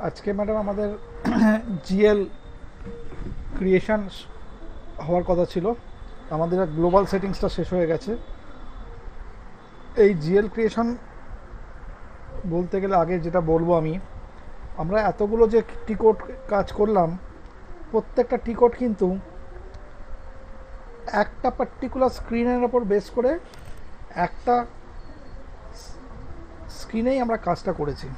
আজকে ম্যাডাম আমাদের GL creation হওয়ার কথা ছিল, আমাদের গ্লোবাল সেটিংসটা শেষ হয়ে গেছে। এই জিএল ক্রিয়েশন বলতে গেলে আগে যেটা বলবো আমরা এতগুলো যে টিকট কাজ করলাম, প্রত্যেকটা টিকট কিন্তু একটা পার্টিকুলার স্ক্রিনের ওপর বেস করে একটা স্ক্রিনেই আমরা কাজটা করেছি।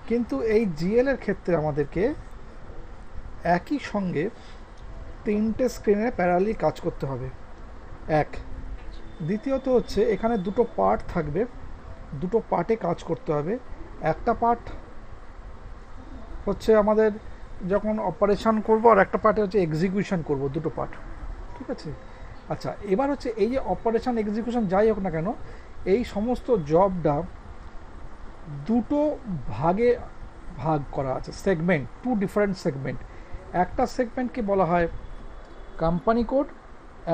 কিন্তু এই জিএলের ক্ষেত্রে আমাদেরকে একই সঙ্গে তিনটে স্ক্রিনে প্যারালি কাজ করতে হবে। এক, দ্বিতীয়ত হচ্ছে এখানে দুটো পার্ট থাকবে, দুটো পার্টে কাজ করতে হবে। একটা পার্ট হচ্ছে আমাদের যখন অপারেশন করব, আর একটা পার্টে হচ্ছে এক্সিকিউশন করব, দুটো পার্ট। ঠিক আছে? আচ্ছা, এবার হচ্ছে এই যে অপারেশন এক্সিকিউশন যাই হোক না কেন, এই সমস্ত জবটা দুটো ভাগে ভাগ করা আছে, সেগমেন্ট, টু ডিফারেন্ট সেগমেন্ট। একটা সেগমেন্টকে বলা হয় কোম্পানি কোড,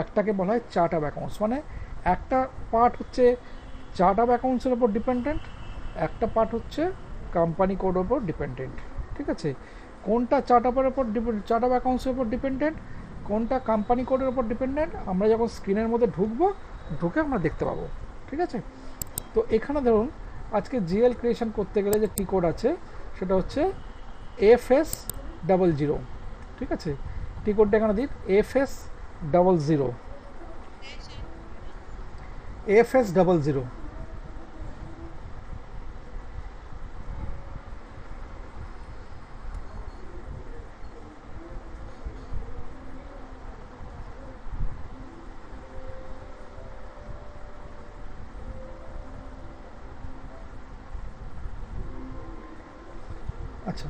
একটাকে বলা হয় চার্ট অফ অ্যাকাউন্টস। মানে একটা পার্ট হচ্ছে চার্ট অফ অ্যাকাউন্টসের ওপর ডিপেন্ডেন্ট, একটা পার্ট হচ্ছে কোম্পানি কোডের ওপর ডিপেন্ডেন্ট। ঠিক আছে? কোনটা চার্ট অফ অ্যাকাউন্টসের ওপর ডিপেন্ডেন্ট, কোনটা কোম্পানি কোডের ওপর ডিপেন্ডেন্ট, আমরা যখন স্ক্রিনের মধ্যে ঢুকে আমরা দেখতে পাবো। ঠিক আছে? তো এখানে ধরুন আজকে জিএল ক্রিয়েশন করতে গেলে যে টি কোড আছে সেটা হচ্ছে FS00। ঠিক আছে? টি কোডটা এখানে দিন FS00। FS00। আচ্ছা,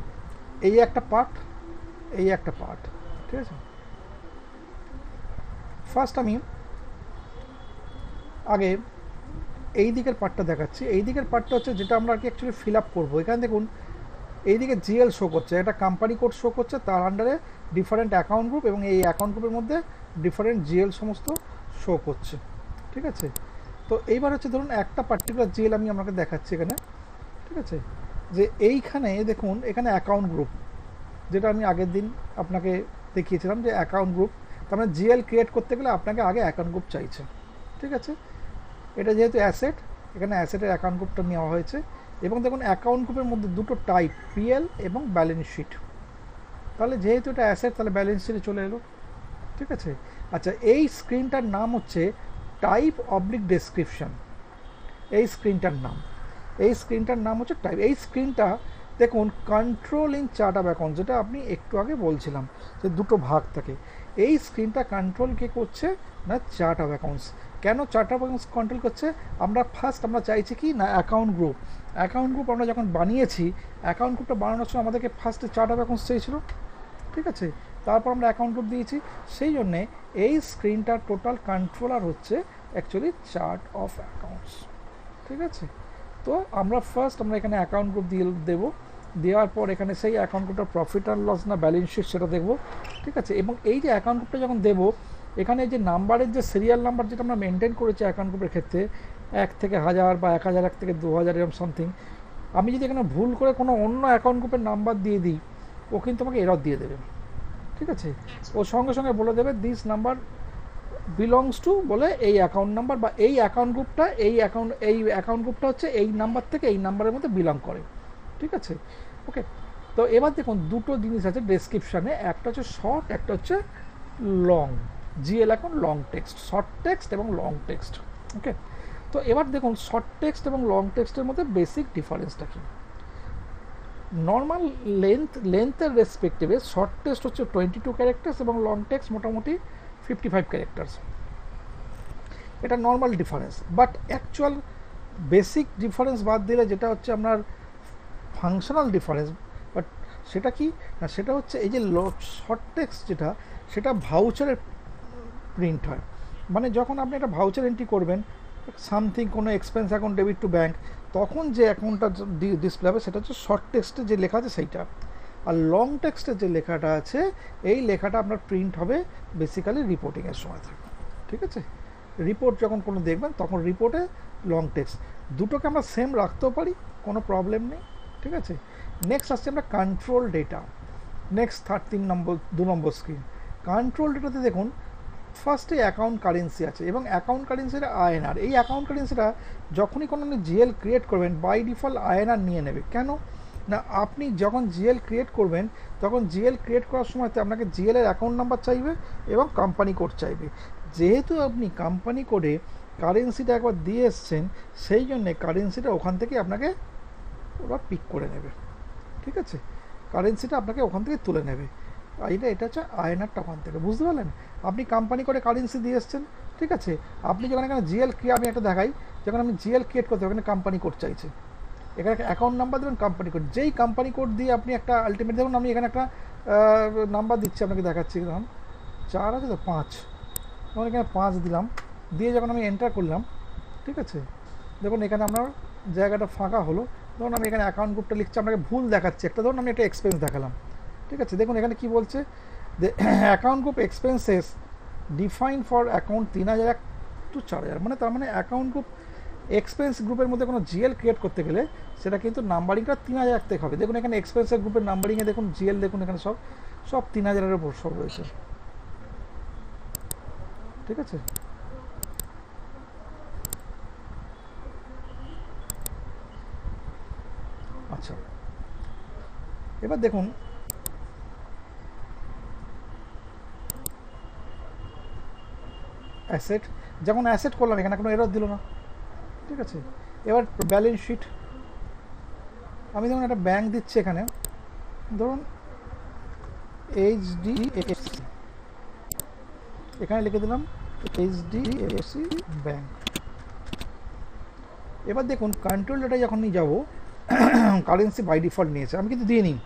এই একটা পার্ট, এই একটা পার্ট। ঠিক আছে? ফার্স্ট আমি আগে এই দিকের পার্টটা দেখাচ্ছি। এই দিকের পার্টটা হচ্ছে যেটা আমরা কি অ্যাকচুয়ালি ফিল আপ করবো। এখানে দেখুন এইদিকে জিএল শো করছে, একটা কোম্পানি কোড শো করছে, তার আন্ডারে ডিফারেন্ট অ্যাকাউন্ট গ্রুপ, এবং এই অ্যাকাউন্ট গ্রুপের মধ্যে ডিফারেন্ট জিএল সমস্ত শো করছে। ঠিক আছে? তো এইবার হচ্ছে ধরুন একটা পার্টিকুলার জিএল আমি আপনাকে দেখাচ্ছি এখানে। ঠিক আছে? যে এইখানে দেখুন এখানে অ্যাকাউন্ট গ্রুপ, যেটা আমি আগের দিন আপনাকে দেখিয়েছিলাম যে অ্যাকাউন্ট গ্রুপ, তার মানে জিএল ক্রিয়েট করতে গেলে আপনাকে আগে অ্যাকাউন্ট গ্রুপ চাইছে। ঠিক আছে? এটা যেহেতু অ্যাসেট, এখানে অ্যাসেটের অ্যাকাউন্ট গ্রুপটা নেওয়া হয়েছে। এবং দেখুন অ্যাকাউন্ট গ্রুপের মধ্যে দুটো টাইপ, পিএল এবং ব্যালেন্স শিট। তাহলে যেহেতু এটা অ্যাসেট, তাহলে ব্যালেন্স শিটে চলে এলো। ঠিক আছে? আচ্ছা, এই স্ক্রিনটার নাম হচ্ছে টাইপ অবলিক ডেসক্রিপশন। এই স্ক্রিনটার নাম হচ্ছে টাইপ। এই স্ক্রিনটা দেখুন control in chart of account, যেটা আপনি একটু আগে বলছিলাম যে দুটো ভাগ থাকে। এই স্ক্রিনটা কন্ট্রোল কে করছে না চার্ট অফ অ্যাকাউন্টস। কেন চার্ট অফ অ্যাকাউন্টস কন্ট্রোল করছে? আমরা চাইছি কি না অ্যাকাউন্ট গ্রুপ আমরা যখন বানিয়েছি, অ্যাকাউন্ট গ্রুপটা বানানোর সময় আমাদেরকে ফার্স্টে চার্ট অফ অ্যাকাউন্টস চেয়েছিল। ঠিক আছে? তারপর আমরা অ্যাকাউন্ট গ্রুপ দিয়েছি। সেই জন্যে এই স্ক্রিনটার টোটাল কন্ট্রোলার হচ্ছে অ্যাকচুয়ালি চার্ট অফ অ্যাকাউন্টস। ঠিক আছে? তো আমরা এখানে অ্যাকাউন্ট গ্রুপ দেবো। দেওয়ার পর এখানে সেই অ্যাকাউন্ট গ্রুপটা প্রফিট আর লস না ব্যালেন্স শিট সেটা দেখবো। ঠিক আছে? এবং এই যে অ্যাকাউন্ট গ্রুপটা যখন দেবো, এখানে যে নাম্বারের যে সিরিয়াল নাম্বার যেটা আমরা মেনটেন করেছি অ্যাকাউন্ট গ্রুপের ক্ষেত্রে, 1 থেকে 1000 বা 1000, 1 থেকে 2000 এরকম সামথিং, আমি যদি এখানে ভুল করে কোনো অন্য অ্যাকাউন্ট গ্রুপের নাম্বার দিয়ে দিই, ও কিন্তু আমাকে এরর দিয়ে দেবে। ঠিক আছে? ও সঙ্গে সঙ্গে বলে দেবে দিস নাম্বার বিলংস টু বলে এই অ্যাকাউন্ট নাম্বার, বা এই অ্যাকাউন্ট গ্রুপটা হচ্ছে এই নাম্বার থেকে এই নাম্বারের মধ্যে বিলং করে। ঠিক আছে? ওকে। তো এবার দেখুন দুটো জিনিস আছে ডেসক্রিপশানে, একটা হচ্ছে শর্ট, একটা হচ্ছে লং। জিএল এখন লং টেক্সট, শর্ট টেক্সট এবং লং টেক্সট। ওকে। তো এবার দেখুন শর্ট টেক্সট এবং লং টেক্সটের মধ্যে বেসিক ডিফারেন্সটা কী। নর্মাল লেন্থের রেসপেক্টিভে শর্ট টেক্সট হচ্ছে 22 ক্যারেক্টার্স এবং লং টেক্সট মোটামুটি 55 ক্যারেক্টার্স। এটা normal difference. But actual basic difference বাদ দিলে যেটা হচ্ছে আপনার ফাংশনাল ডিফারেন্স, বাট সেটা কি না, সেটা হচ্ছে এই যে শর্ট টেক্সট যেটা, সেটা ভাউচারের প্রিন্ট হয়। মানে যখন আপনি একটা ভাউচার এন্ট্রি করবেন সামথিং, কোনো expense account debit two bank, তখন যে অ্যাকাউন্টটা ডিসপ্লে হবে সেটা হচ্ছে শর্ট টেক্সটে যে লেখা আছে সেইটা। আর লং টেক্সটের যে লেখাটা আছে, এই লেখাটা আপনার প্রিন্ট হবে বেসিক্যালি রিপোর্টিংয়ের সময় থাকে। ঠিক আছে? রিপোর্ট যখন দেখবেন তখন রিপোর্টে লং টেক্সট দুটোকে আমরা সেম রাখতেও পারি, কোনো প্রবলেম নেই। ঠিক আছে। নেক্সট আসছে আমরা কন্ট্রোল ডেটা, নেক্সট 2 নম্বর স্ক্রিন। কন্ট্রোল ডেটাতে দেখুন ফার্স্টে অ্যাকাউন্ট কারেন্সি আছে এবং অ্যাকাউন্ট কারেন্সির আইএনআর। এই অ্যাকাউন্ট কারেন্সিটা যখনই কোনো জিএল ক্রিয়েট করবেন বাই ডিফল্ট আইএনআর নিয়ে নেবে। কেন না, আপনি যখন জিএল ক্রিয়েট করবেন তখন জিএল ক্রিয়েট করার সময়তে আপনাকে জিএলের অ্যাকাউন্ট নাম্বার চাইবে এবং কোম্পানি কোড চাইবে। যেহেতু আপনি কোম্পানি কোডে কারেন্সিটা একবার দিয়ে এসছেন, সেই জন্যে কারেন্সিটা ওখান থেকে আপনাকে ওরা পিক করে নেবে। ঠিক আছে, কারেন্সিটা আপনাকে ওখান থেকে তুলে নেবে। এটা হচ্ছে আয়নারটা ওখান থেকে, বুঝতে পারলেন? আপনি কোম্পানি করে কারেন্সি দিয়ে এসছেন, ঠিক আছে। আপনি যখন এখানে জিএল ক্রিয়েট, আমি একটা দেখাই, যখন আমি জিএল ক্রিয়েট করতে ওখানে কোম্পানি কোড চাইছে, এখানে একটা অ্যাকাউন্ট নাম্বার দেবেন, কোম্পানি কোড। যেই কোম্পানি কোড দিয়ে আপনি একটা আলটিমেট, দেখুন আমি এখানে একটা নাম্বার দিচ্ছি, আপনাকে দেখাচ্ছি। ধরুন 4 আছে তো 5, তখন এখানে 5 দিলাম, দিয়ে যখন আমি এন্টার করলাম, ঠিক আছে, দেখুন এখানে আপনার জায়গাটা ফাঁকা হলো। ধরুন আমি এখানে অ্যাকাউন্ট গ্রুপটা লিখছি, আপনাকে ভুল দেখাচ্ছি একটা, ধরুন আমি একটা এক্সপেন্স দেখালাম, ঠিক আছে। দেখুন এখানে কি বলছে, account group expenses define for account 3000 to 4000, মানে তার মানে অ্যাকাউন্ট গ্রুপ এক্সপেন্স গ্রুপের মধ্যে কোনো জিএল ক্রিয়েট করতে গেলে সেটা কিন্তু নাম্বারিংটা 3000 থেকে হবে। দেখুন এখানে এক্সপেন্সের গ্রুপের নাম্বারিংয়ে দেখুন জিএল, দেখুন এখানে সব 3000-এর উপর সব রয়েছে, ঠিক আছে। আচ্ছা, এবার দেখুন অ্যাসেট, যখন অ্যাসেট করলাম এখানে কোনো এরর দিল না, ঠিক আছে। এবার ব্যালেন্স শিট, আমি দেখুন একটা ব্যাংক দিচ্ছি এখানে, ধরুন এইচডিএফসি, এখানে লিখে দিলাম এইচডিএফসি ব্যাংক। এবার দেখুন কন্ট্রোল ডেটা যখন নিয়ে যাবো, কারেন্সি বাই ডিফল্ট নিয়েছে, আমি কিন্তু দিয়ে নিই।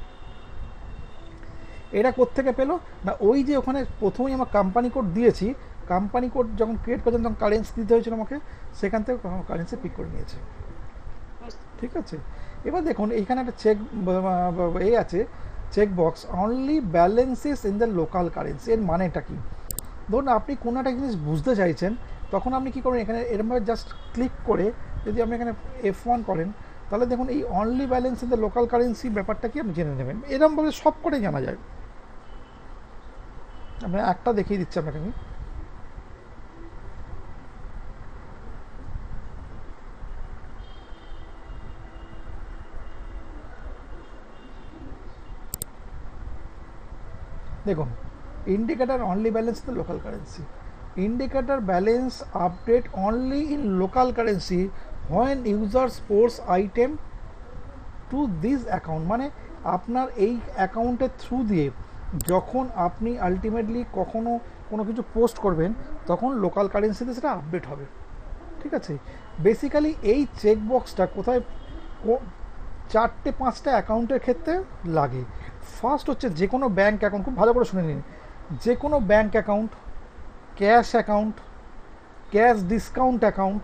এটা কোত্থেকে পেলো না, ওই যে ওখানে প্রথমেই আমার কোম্পানি কোড দিয়েছি, কোম্পানি কোড যখন ক্রিয়েট করেছেন তখন কারেন্সি দিতে হয়েছিল আমাকে, সেখান থেকে কারেন্সি পিক করে নিয়েছে, ঠিক আছে। এবার দেখুন এইখানে একটা চেক আছে, check box, only balances in the local currency. এর মানেটা কি? ধরুন আপনি কোনো একটা জিনিস বুঝতে চাইছেন, তখন আপনি কী করবেন, এখানে এরমভাবে জাস্ট ক্লিক করে যদি আপনি এখানে F1 করেন, তাহলে দেখুন এই only balance in the local currency ব্যাপারটা কি আপনি জেনে নেবেন। এরমভাবে সব করে জানা যায়। আমি একটা দেখিয়ে দিচ্ছি আপনাকে আমি, দেখুন indicator only balance in the local currency, indicator balance update only in local currency when users পোর্স আইটেম টু দিস অ্যাকাউন্ট। মানে আপনার এই অ্যাকাউন্টের থ্রু দিয়ে যখন আপনি আলটিমেটলি কখনো কোনো কিছু পোস্ট করবেন, তখন লোকাল কারেন্সিতে সেটা আপডেট হবে, ঠিক আছে। বেসিক্যালি এই চেকবক্সটা কোথায় 4-5টা অ্যাকাউন্টের ক্ষেত্রে লাগে। ফার্স্ট হচ্ছে যে কোনো ব্যাঙ্ক অ্যাকাউন্ট, খুব ভালো করে শুনে নিন, যে কোনো bank account, cash account, cash discount account,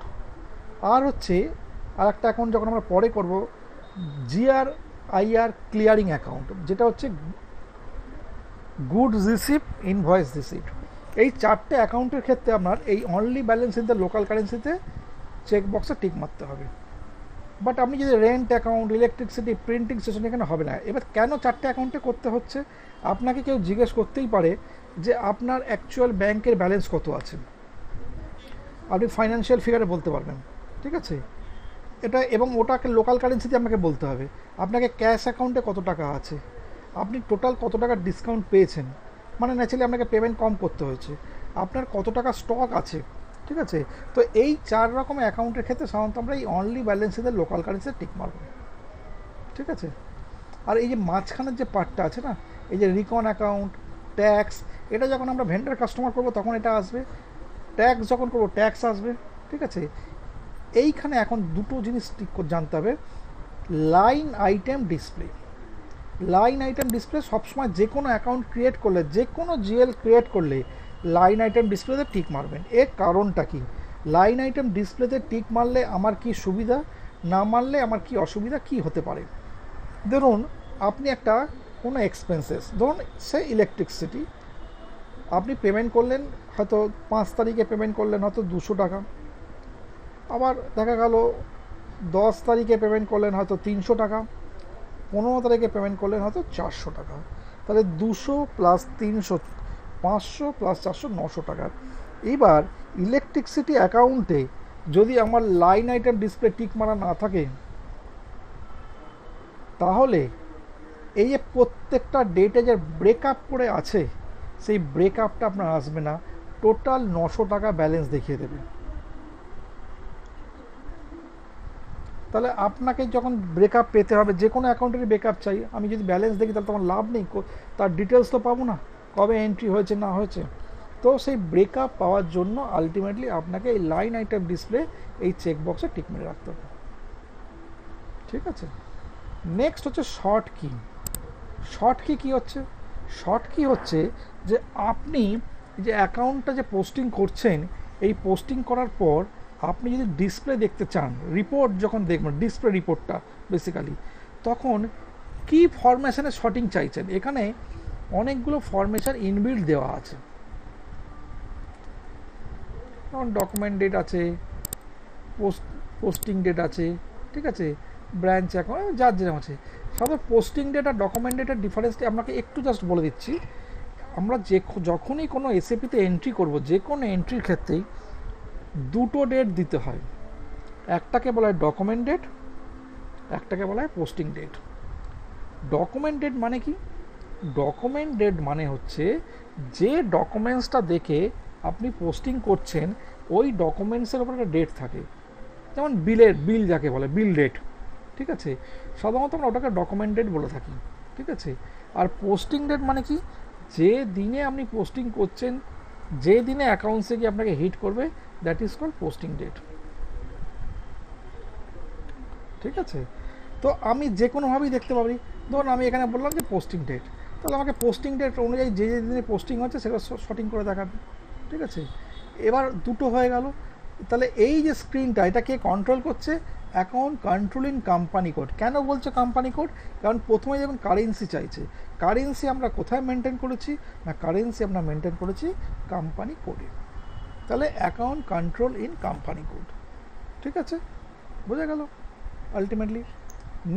আর হচ্ছে আর একটা অ্যাকাউন্ট যখন আমরা পরে করব, GRIR ক্লিয়ারিং অ্যাকাউন্ট, যেটা হচ্ছে গুডস রিসিপ্ট, ইনভয়েস রিসিপ্ট। এই 4টে অ্যাকাউন্টের ক্ষেত্রে আপনার এই only balance in the local কারেন্সিতে চেকবক্সে টিক মারতে হবে। বাট আপনি যদি rent account, electricity, printing station, এখানে হবে না। এবার কেন 4টে অ্যাকাউন্টে করতে হচ্ছে, আপনাকে কেউ জিজ্ঞেস করতেই পারে যে আপনার অ্যাকচুয়াল ব্যাংকের ব্যালেন্স কত আছে, আপনি ফাইন্যান্সিয়াল ফিগারে বলতে পারবেন, ঠিক আছে। এটা এবং ওটাকে লোকাল কারেন্সিতে আপনাকে বলতে হবে আপনাকে ক্যাশ অ্যাকাউন্টে কত টাকা আছে, আপনি টোটাল কত টাকা ডিসকাউন্ট পেয়েছেন, মানে ন্যাচারালি আপনাকে পেমেন্ট কম করতে হয়েছে, আপনার কত টাকা স্টক আছে, ঠিক আছে। তো এই 4 রকম অ্যাকাউন্টের ক্ষেত্রে সাধারণত আমরা এই অনলি ব্যালেন্সেদের লোকাল কারেন্সিতে টিক মারব, ঠিক আছে। আর এই যে মাঝখানের যে পার্টটা আছে না, এই যে রিকন অ্যাকাউন্ট, ট্যাক্স, এটা যখন আমরা ভেন্ডার কাস্টমার করব তখন এটা আসবে, ট্যাক্স যখন করবো ট্যাক্স আসবে, ঠিক আছে। এইখানে এখন দুটো জিনিস ঠিক জানতে হবে, line item display. Line item display সবসময় যে কোনো অ্যাকাউন্ট ক্রিয়েট করলে, যে কোনো জিএল ক্রিয়েট করলে লাইন আইটেম ডিসপ্লেতে টিক মারবেন। এর কারণটা কি, লাইন আইটেম ডিসপ্লেতে টিক মারলে আমার কি সুবিধা, না মারলে আমার কি অসুবিধা কি হতে পারে। ধরুন আপনি একটা কোনো এক্সপেন্সেস, ধরুন সে ইলেকট্রিসিটি, আপনি পেমেন্ট করলেন হয়তো 5 তারিখে পেমেন্ট করলেন হয়তো 200 টাকা, আবার দেখা গেল 10 তারিখে পেমেন্ট করলেন হয়তো 300 টাকা, 15 তারিখে পেমেন্ট করলেন হয়তো 400 টাকা, তাহলে 200 প্লাস 300 500 প্লাস 400 900 টাকা। এবার ইলেকট্রিসিটি অ্যাকাউন্টে যদি আমার লাইন আইটেম ডিসপ্লে টিক মারা না থাকে, তাহলে এই যে প্রত্যেকটা ডেটে যে ব্রেকআপ করে আছে, সেই ব্রেকআপটা আপনার আসবে না, টোটাল 900 টাকা ব্যালেন্স দেখিয়ে দেবে। তাহলে আপনাকে যখন ব্রেকআপ পেতে হবে, যে কোনো অ্যাকাউন্টেরই ব্রেকআপ চাই, আমি যদি ব্যালেন্স দেখি তাহলে তোমার লাভ নেই, তার ডিটেলস তো পাবো না, কবে এন্ট্রি হয়েছে না হয়েছে। তো সেই ব্রেকআপ পাওয়ার জন্য আলটিমেটলি আপনাকে এই লাইন আইটেম ডিসপ্লে এই চেকবক্সে টিক মেরে রাখতে হবে। ঠিক আছে, নেক্সট হচ্ছে শর্ট কি। শর্ট কি কী হচ্ছে? শর্ট কি হচ্ছে যে আপনি যে অ্যাকাউন্টটা যে পোস্টিং করছেন, এই পোস্টিং করার পর আপনি যদি ডিসপ্লে দেখতে চান, রিপোর্ট যখন দেখবেন ডিসপ্লে রিপোর্টটা বেসিক্যালি, তখন কি ফরমেশনে শর্টিং চাইছেন। এখানে অনেকগুলো ফরমেশন ইনবিল্ড দেওয়া আছে, যেমন ডকুমেন্ট ডেট আছে, পোস্টিং ডেট আছে, ঠিক আছে, ব্রাঞ্চ অ্যাকাউন্ট, যার যেরকম আছে। সাধারণত পোস্টিং ডেট আর ডকুমেন্ট ডেটের ডিফারেন্সটি আপনাকে একটু জাস্ট বলে দিচ্ছি। আমরা যখনই কোনো এসএপিতে এন্ট্রি করব, যে কোনো এন্ট্রির ক্ষেত্রেই দুটো ডেট দিতে হয়, একটাকে বলা হয় ডকুমেন্ট ডেট, একটাকে বলা হয় পোস্টিং ডেট। ডকুমেন্ট ডেট মানে কি? ডকুমেন্ট ডেট মানে হচ্ছে যে ডকুমেন্টসটা দেখে আপনি পোস্টিং করছেন, ওই ডকুমেন্টসের ওপর একটা ডেট থাকে, যেমন বিল যাকে বলে বিল ডেট, ঠিক আছে, সাধারণত আমরা ওটাকে ডকুমেন্ট ডেট বলে থাকি। ঠিক আছে, আর পোস্টিং ডেট মানে কি? যে দিনে আপনি পোস্টিং করছেন, যে দিনে অ্যাকাউন্টসে গিয়ে আপনাকে হিট করবে, that is called posting date. ঠিক আছে, তো আমি যে কোনোভাবেই দেখতে পারি, ধরুন আমি এখানে বললাম যে পোস্টিং ডেট, তাহলে আমাকে পোস্টিং ডেট অনুযায়ী যে যে দিনে পোস্টিং হচ্ছে সেটা শর্টিং করে দেখাবে। ঠিক আছে, এবার দুটো হয়ে গেল। তাহলে এই যে স্ক্রিনটা, এটা কে কন্ট্রোল করছে? Account controlling company code. কেন বলছে কোম্পানি কোড? কারণ প্রথমে যেমন কারেন্সি চাইছে, কারেন্সি আমরা কোথায় মেনটেন করেছি না, কারেন্সি আমরা মেনটেন করেছি কোম্পানি কোডে। তাহলে account control in company code. ঠিক আছে, বোঝা গেল আলটিমেটলি।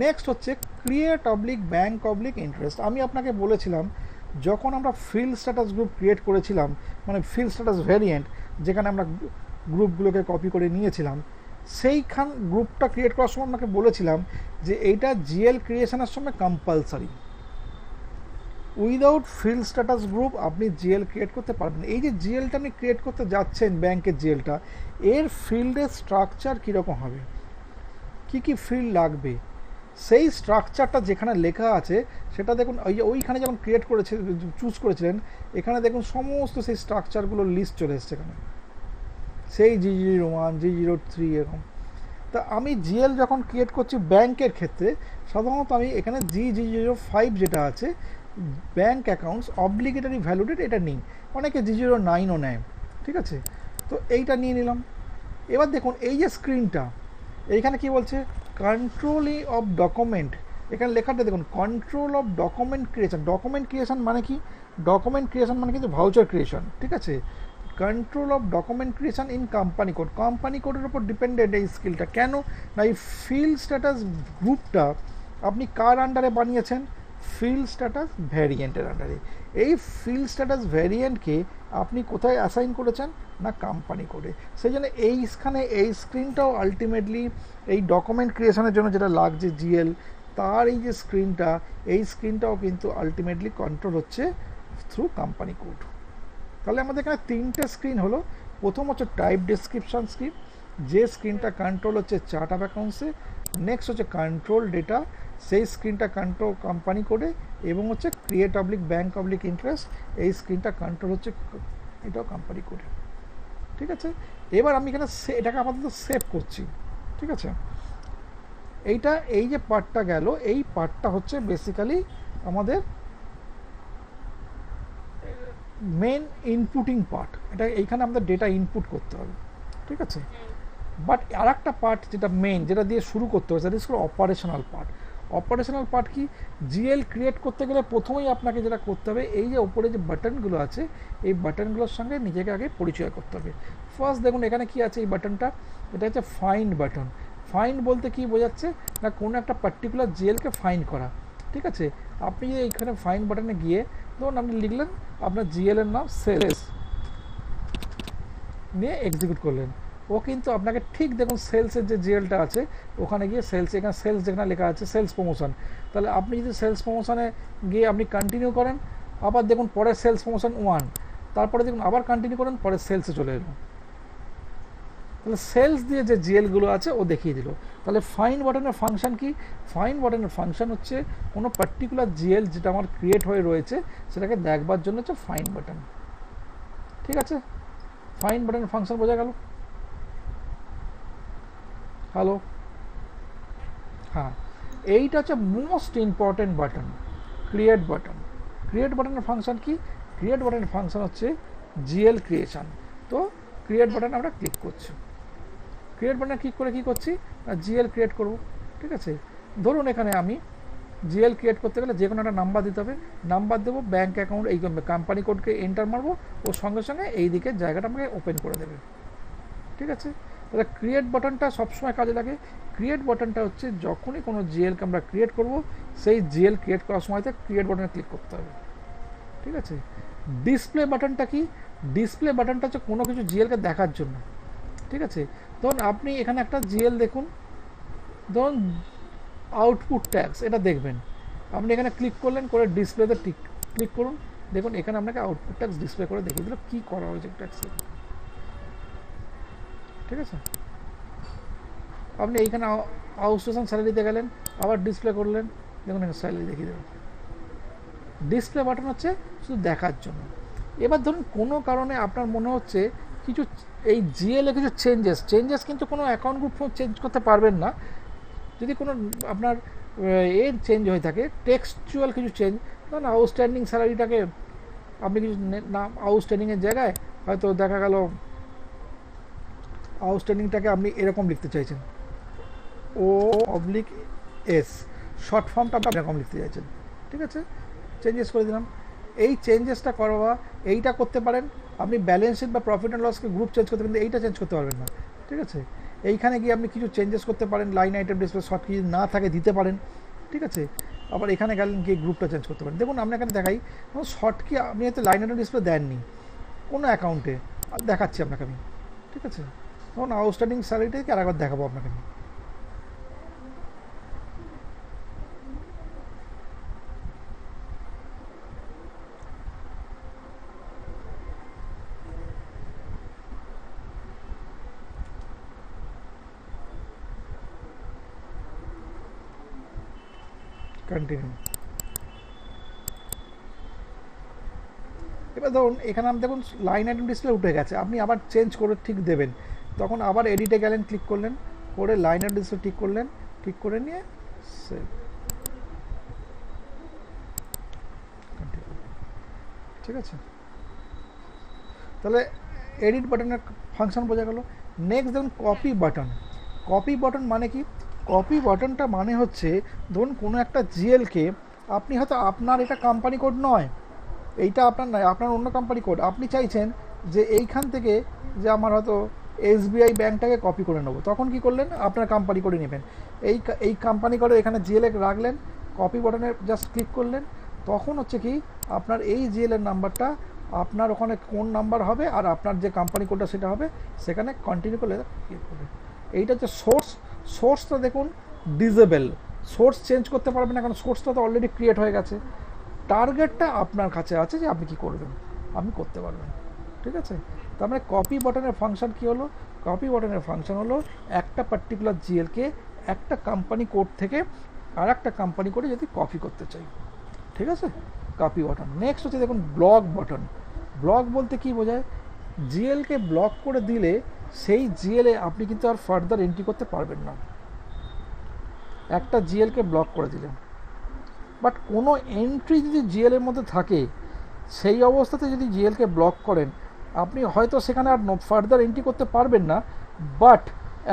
নেক্সট হচ্ছে create oblique bank oblique interest. আমি আপনাকে বলেছিলাম যখন আমরা ফিল্ড স্ট্যাটাস গ্রুপ ক্রিয়েট করেছিলাম, মানে ফিল্ড স্ট্যাটাস ভ্যারিয়েন্ট, যেখানে আমরা গ্রুপগুলোকে কপি করে নিয়েছিলাম, সেইখান গ্রুপটা ক্রিয়েট করার সময় আপনাকে বলেছিলাম যে এইটা জিএল ক্রিয়েশনের সময় compulsory. Without field status group আপনি জিএল ক্রিয়েট করতে পারবেন। এই যে জিএলটা আপনি ক্রিয়েট করতে যাচ্ছেন, ব্যাংকের জিএলটা, এর ফিল্ডের স্ট্রাকচার কীরকম হবে, কি কি ফিল্ড লাগবে, সেই স্ট্রাকচারটা যেখানে লেখা আছে সেটা দেখুন। ওইখানে যখন ক্রিয়েট করেছে, চুজ করেছিলেন, এখানে দেখুন সমস্ত সেই স্ট্রাকচারগুলোর লিস্ট চলে এসছে এখানে, সেই G01 G03 এরকম। তা আমি জিএল যখন ক্রিয়েট করছি ব্যাংকের ক্ষেত্রে, সাধারণত আমি এখানে G05 যেটা আছে, ব্যাঙ্ক অ্যাকাউন্টস অবলিগেটরি ভ্যালুডেট, এটা নিই। অনেকে G09ও নেয়। ঠিক আছে, তো এইটা নিয়ে নিলাম। এবার দেখুন এই যে স্ক্রিনটা, এইখানে কি বলছে? Control of document. এখানে লেখাটা দেখুন, control of document creation. Document creation মানে কি? ডকুমেন্ট ক্রিয়েশন মানে কিন্তু ভাউচার ক্রিয়েশন। ঠিক আছে, control of document creation in company code. Company কোডের উপর ডিপেন্ডেন্ট এই স্কিলটা। কেন না, এই ফিল্ড স্ট্যাটাস গ্রুপটা আপনি কার আন্ডারে বানিয়েছেন? ফিল্ড স্ট্যাটাস ভ্যারিয়েন্টের আন্ডারে। এই ফিল্ড স্ট্যাটাস ভ্যারিয়েন্টকে আপনি কোথায় অ্যাসাইন করেছেন না, কোম্পানি কোডে। সেই জন্য এইখানে এই স্ক্রিনটাও আলটিমেটলি এই ডকুমেন্ট ক্রিয়েশনের জন্য যেটা লাগছে জিএল, তার এই যে স্ক্রিনটা, এই স্ক্রিনটাও কিন্তু আলটিমেটলি কন্ট্রোল হচ্ছে থ্রু কোম্পানি কোড। তাহলে আমাদের এখানে তিনটে স্ক্রিন হলো। প্রথম হচ্ছে টাইপ ডেসক্রিপশন স্ক্রিন, যে স্ক্রিনটা কন্ট্রোল হচ্ছে চার্ট অফ অ্যাকাউন্টসে। নেক্সট হচ্ছে কন্ট্রোল ডেটা, সেই স্ক্রিনটা কন্ট্রোল কোম্পানি কোডে। এবং হচ্ছে create oblique bank oblique interest, এই স্ক্রিনটা কন্ট্রোল হচ্ছে এটাও কোম্পানি কোডে। ঠিক আছে, এবার আমি এখানে এটাকে আপাতত সেভ করছি। ঠিক আছে, এইটা এই যে পার্টটা গেল, এই পার্টটা হচ্ছে বেসিক্যালি আমাদের মেন ইনপুটিং পার্ট। এটা এইখানে আমাদের ডেটা ইনপুট করতে হবে। ঠিক আছে, বাট আর একটা পার্ট যেটা মেন, যেটা দিয়ে শুরু করতে হবে, that is called operational part. Operational part কি? জিএল ক্রিয়েট করতে গেলে প্রথমেই আপনাকে যেটা করতে হবে, এই যে ওপরে যে বাটনগুলো আছে, এই বাটনগুলোর সঙ্গে নিজেকে আগে পরিচয় করতে হবে। ফার্স্ট দেখুন এখানে কি আছে, এই বাটনটা, এটা হচ্ছে ফাইন্ড বাটন। ফাইন্ড বলতে কি বোঝাচ্ছে না, কোনো একটা পার্টিকুলার জিএলকে ফাইন্ড করা। ঠিক আছে, আপনি যে এইখানে ফাইন বাটনে গিয়ে ধরুন আপনি লিখলেন আপনার জিএল এর নাম সেলস, নিয়ে এক্সিকিউট করলেন, ও কিন্তু আপনাকে ঠিক দেখুন সেলসের যে জিএলটা আছে ওখানে গিয়ে সেলস, এখানে সেলস যেখানে লেখা আছে সেলস প্রমোশন, তাহলে আপনি যদি সেলস প্রমোশনে গিয়ে আপনি কন্টিনিউ করেন, আবার দেখুন পরে সেলস প্রমোশন 1, তারপরে দেখুন আবার কন্টিনিউ করেন, পরে সেলসে চলে এলো, তাহলে সেলস দিয়ে যে জিএলগুলো আছে ও দেখিয়ে দিল। তাহলে ফাইন বাটনের ফাংশন কি? ফাইন বাটনের ফাংশন হচ্ছে কোনো পার্টিকুলার জিএল যেটা আমার ক্রিয়েট হয়ে রয়েছে সেটাকে দেখবার জন্য হচ্ছে ফাইন বাটন। ঠিক আছে, ফাইন বাটনের ফাংশন বোঝা গেল? হ্যালো, হ্যাঁ, এইটা হচ্ছে most important button, create button. Create বাটনের ফাংশন কি? ক্রিয়েট বাটনের ফাংশন হচ্ছে জিএল ক্রিয়েশন। তো ক্রিয়েট বাটন আমরা ক্লিক করছি, ক্রিয়েট বাটনে ক্লিক করে কী করছি না জিএল ক্রিয়েট করব। ঠিক আছে, ধরুন এখানে আমি জিএল ক্রিয়েট করতে গেলে যে কোনো একটা নাম্বার দিতে হবে, নাম্বার দেবো, ব্যাঙ্ক অ্যাকাউন্ট এই কোম্পানি কোডকে এন্টার মারবো, ওর সঙ্গে সঙ্গে এই দিকে জায়গাটা আমাকে ওপেন করে দেবে। ঠিক আছে, তাহলে ক্রিয়েট বাটনটা সবসময় কাজে লাগে। ক্রিয়েট বাটনটা হচ্ছে যখনই কোনো জিএলকে আমরা ক্রিয়েট করব সেই জিএল ক্রিয়েট করার সময়তে ক্রিয়েট বাটনে ক্লিক করতে হবে। ঠিক আছে, ডিসপ্লে বাটনটা কি? ডিসপ্লে বাটনটা হচ্ছে কোনো কিছু জিএলকে দেখার জন্য। ঠিক আছে, ধরুন আপনি এখানে একটা জিএল দেখুন, ধরুন আউটপুট ট্যাক্স, এটা দেখবেন, আপনি এখানে ক্লিক করলেন, করে ডিসপ্লেতে ক্লিক করুন, দেখুন এখানে আপনাকে আউটপুট ট্যাক্স ডিসপ্লে করে দেখিয়ে দিল কী করা হয়েছে ট্যাক্সে। ঠিক আছে, আপনি এইখানে আউটস্টেশন স্যালারিতে গেলেন, আবার ডিসপ্লে করলেন, দেখুন এখানে স্যালারি দেখিয়ে দেবেন। ডিসপ্লে বাটন হচ্ছে শুধু দেখার জন্য। এবার ধরুন কোনো কারণে আপনার মনে হচ্ছে কিছু এই জিএলে কিছু চেঞ্জেস কিন্তু কোনো অ্যাকাউন্ট গ্রুপ চেঞ্জ করতে পারবেন না। যদি কোনো আপনার এর চেঞ্জ হয়ে থাকে, টেক্সচুয়াল কিছু চেঞ্জ, ধরুন আউটস্ট্যান্ডিং স্যালারিটাকে আপনি কিছু নাম আউটস্ট্যান্ডিংয়ের জায়গায় হয়তো দেখা গেল আউটস্ট্যান্ডিংটাকে আপনি এরকম লিখতে চাইছেন, O/S, শর্ট ফর্মটা আপনি এরকম লিখতে চাইছেন। ঠিক আছে, চেঞ্জেস করে দিলাম। এই চেঞ্জেসটা করবা এইটা করতে পারেন আপনি, ব্যালেন্স শিট বা প্রফিট অ্যান্ড লসকে গ্রুপ চেঞ্জ করতে পারেন, এইটা চেঞ্জ করতে পারবেন না। ঠিক আছে, এইখানে গিয়ে আপনি কিছু চেঞ্জেস করতে পারেন, লাইন আইটেম ডিসপ্লে শর্ট কি না থাকে দিতে পারেন। ঠিক আছে, আবার এখানে গেলেন গিয়ে গ্রুপটা চেঞ্জ করতে পারেন। দেখুন আপনি এখানে দেখাই শর্ট কি আপনি হয়তো লাইন আইটেম ডিসপ্লে দেননি কোনো অ্যাকাউন্টে, দেখাচ্ছি আপনাকে আমি। ঠিক আছে, তখন আউটস্ট্যান্ডিং স্যালারিটাকে আরেকবার দেখাবো আপনাকে আমি। কন্টিনিউ। এবার ধরুন এখানে আপনি দেখুন লাইন আইটেম ডিসপ্লে উঠে গেছে, আপনি আবার চেঞ্জ করে ঠিক দেবেন, তখন আবার এডিটে গেলেন, ক্লিক করলেন, করে লাইন আইটেম ডিসপ্লে ঠিক করলেন, ঠিক করে নিয়ে সেভ। ঠিক আছে, তাহলে এডিট বাটনের ফাংশন বোঝা গেল। নেক্সট দেখুন কপি বাটন। কপি বাটন মানে কি? কপি বাটনটা মানে হচ্ছে ধরুন কোনো একটা জিএলকে আপনি হয়তো, আপনার এটা কোম্পানি কোড নয়, এইটা আপনার নয়, আপনার অন্য কোম্পানি কোড, আপনি চাইছেন যে এইখান থেকে যে আমার হয়তো এসবিআই ব্যাঙ্কটাকে কপি করে নেবো, তখন কি করলেন আপনার কোম্পানি কোডে নেবেন, এই কোম্পানি কোডে এখানে জিএল রাখলেন, কপি বাটনে জাস্ট ক্লিক করলেন, তখন হচ্ছে কি আপনার এই জিএলের নাম্বারটা আপনার ওখানে কোন নাম্বার হবে আর আপনার যে কোম্পানি কোডটা সেটা হবে, সেখানে কন্টিনিউ করলে ক্লিক করবে। এইটা হচ্ছে সোর্স। সোর্সটা দেখুন ডিজেবল, সোর্স চেঞ্জ করতে পারবেন না কারণ সোর্সটা তো অলরেডি ক্রিয়েট হয়ে গেছে। টার্গেটটা আপনার কাছে আছে যে আপনি কি করবেন, আপনি করতে পারবেন। ঠিক আছে, তার মানে কপি বাটনের ফাংশন কি হলো? কপি বাটনের ফাংশন হলো একটা পার্টিকুলার জিএলকে একটা কোম্পানি কোড থেকে আর একটা কোম্পানি কোডে যদি কপি করতে চাই। ঠিক আছে, কপি বাটন। নেক্সট হচ্ছে দেখুন ব্লক বাটন। ব্লক বলতে কি বোঝায়? জিএলকে ব্লক করে দিলে সেই জিএলে আপনি কিন্তু আর ফার্দার এন্ট্রি করতে পারবেন না। একটা জিএলকে ব্লক করে দিলেন, বাট কোনো এন্ট্রি যদি জিএলের মধ্যে থাকে সেই অবস্থাতে যদি জিএলকে ব্লক করেন আপনি হয়তো সেখানে আর ফার্দার এন্ট্রি করতে পারবেন না, বাট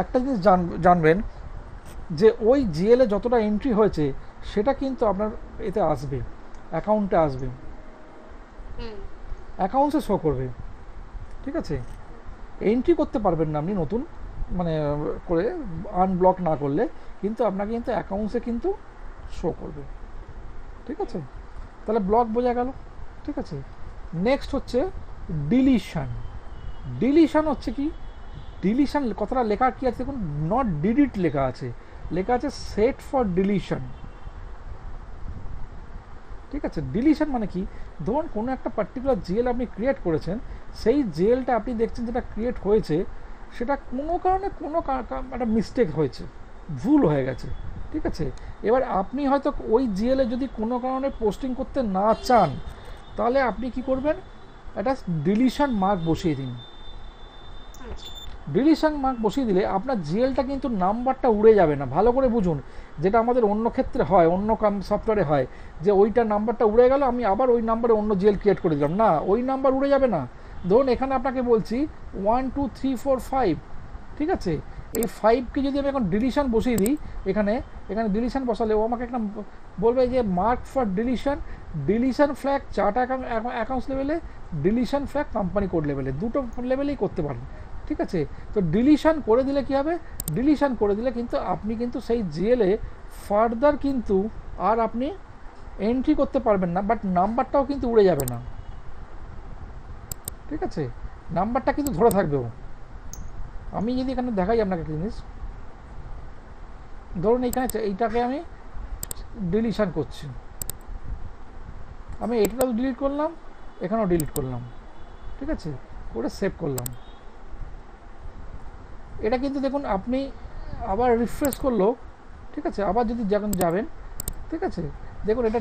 একটা জিনিস জানবেন যে ওই জিএলে যতটা এন্ট্রি হয়েছে সেটা কিন্তু আপনার এতে আসবে, অ্যাকাউন্টে আসবে, অ্যাকাউন্টসে শো করবে। ঠিক আছে, এন্ট্রি করতে পারবেন না আপনি নতুন মানে করে আনব্লক না করলে, কিন্তু আপনাকে কিন্তু অ্যাকাউন্টসে কিন্তু শো করবে। ঠিক আছে, তাহলে ব্লক বোঝা গেল। ঠিক আছে, নেক্সট হচ্ছে ডিলিশন। ডিলিশন হচ্ছে কি, ডিলিশন কথাটা লেখা কি আছে দেখুন, নট ডিলিট লেখা আছে, লেখা আছে সেট ফর ডিলিশন। ঠিক আছে, ডিলিশন মানে কি, ধরুন কোনো একটা পার্টিকুলার জেল আপনি ক্রিয়েট করেছেন, সেই জেলটা আপনি দেখছেন যেটা ক্রিয়েট হয়েছে সেটা কোনো কারণে কোনো একটা মিস্টেক হয়েছে, ভুল হয়ে গেছে। ঠিক আছে, এবার আপনি হয়তো ওই জেলে যদি কোনো কারণে পোস্টিং করতে না চান, তাহলে আপনি কি করবেন, একটা ডিলিশন মার্ক বসিয়ে দিন। ডিলিশন মার্ক বসিয়ে দিলে আপনার জিএলটা কিন্তু নাম্বারটা উড়ে যাবে না। ভালো করে বুঝুন, যেটা আমাদের অন্য ক্ষেত্রে হয়, অন্য সফটওয়্যারে হয়, যে ওইটা নাম্বারটা উড়ে গেল, আমি আবার ওই নাম্বারে অন্য জিএল ক্রিয়েট করে দিলাম, না, ওই নাম্বার উড়ে যাবে না। ধরুন এখানে আপনাকে বলছি 1 2 3 4 5, ঠিক আছে, এই 5কে যদি আমি এখন ডিলিশন বসিয়ে দিই, এখানে এখানে ডিলিশন বসালে ও আমাকে একটা বলবে যে mark for deletion, deletion flag chart accounts লেভেলে, ডিলিশন ফ্ল্যাগ কোম্পানি কোড লেভেলে, দুটো লেভেলেই করতে পারেন। ঠিক আছে, তো ডিলিশন করে দিলে কি হবে, ডিলিশন করে দিলে কিন্তু আপনি কিন্তু সেই জিএলে ফার্দার কিন্তু আর আপনি এন্ট্রি করতে পারবেন না, বাট নাম্বারটাও কিন্তু উড়ে যাবে না। ঠিক আছে, নাম্বারটা কিন্তু ধরে থাকবেও। আমি যদি এখানে দেখাই আপনাকে একটা জিনিস, ধরুন এইখানে এইটাকে আমি ডিলিশন করছি, আমি এটাও ডিলিট করলাম, এখানেও ডিলিট করলাম, ঠিক আছে, করে সেভ করলাম। এটা কিন্তু দেখুন আপনি আবার রিফ্রেশ করলো, ঠিক আছে, আবার যদি যখন যাবেন, ঠিক আছে, দেখুন এটা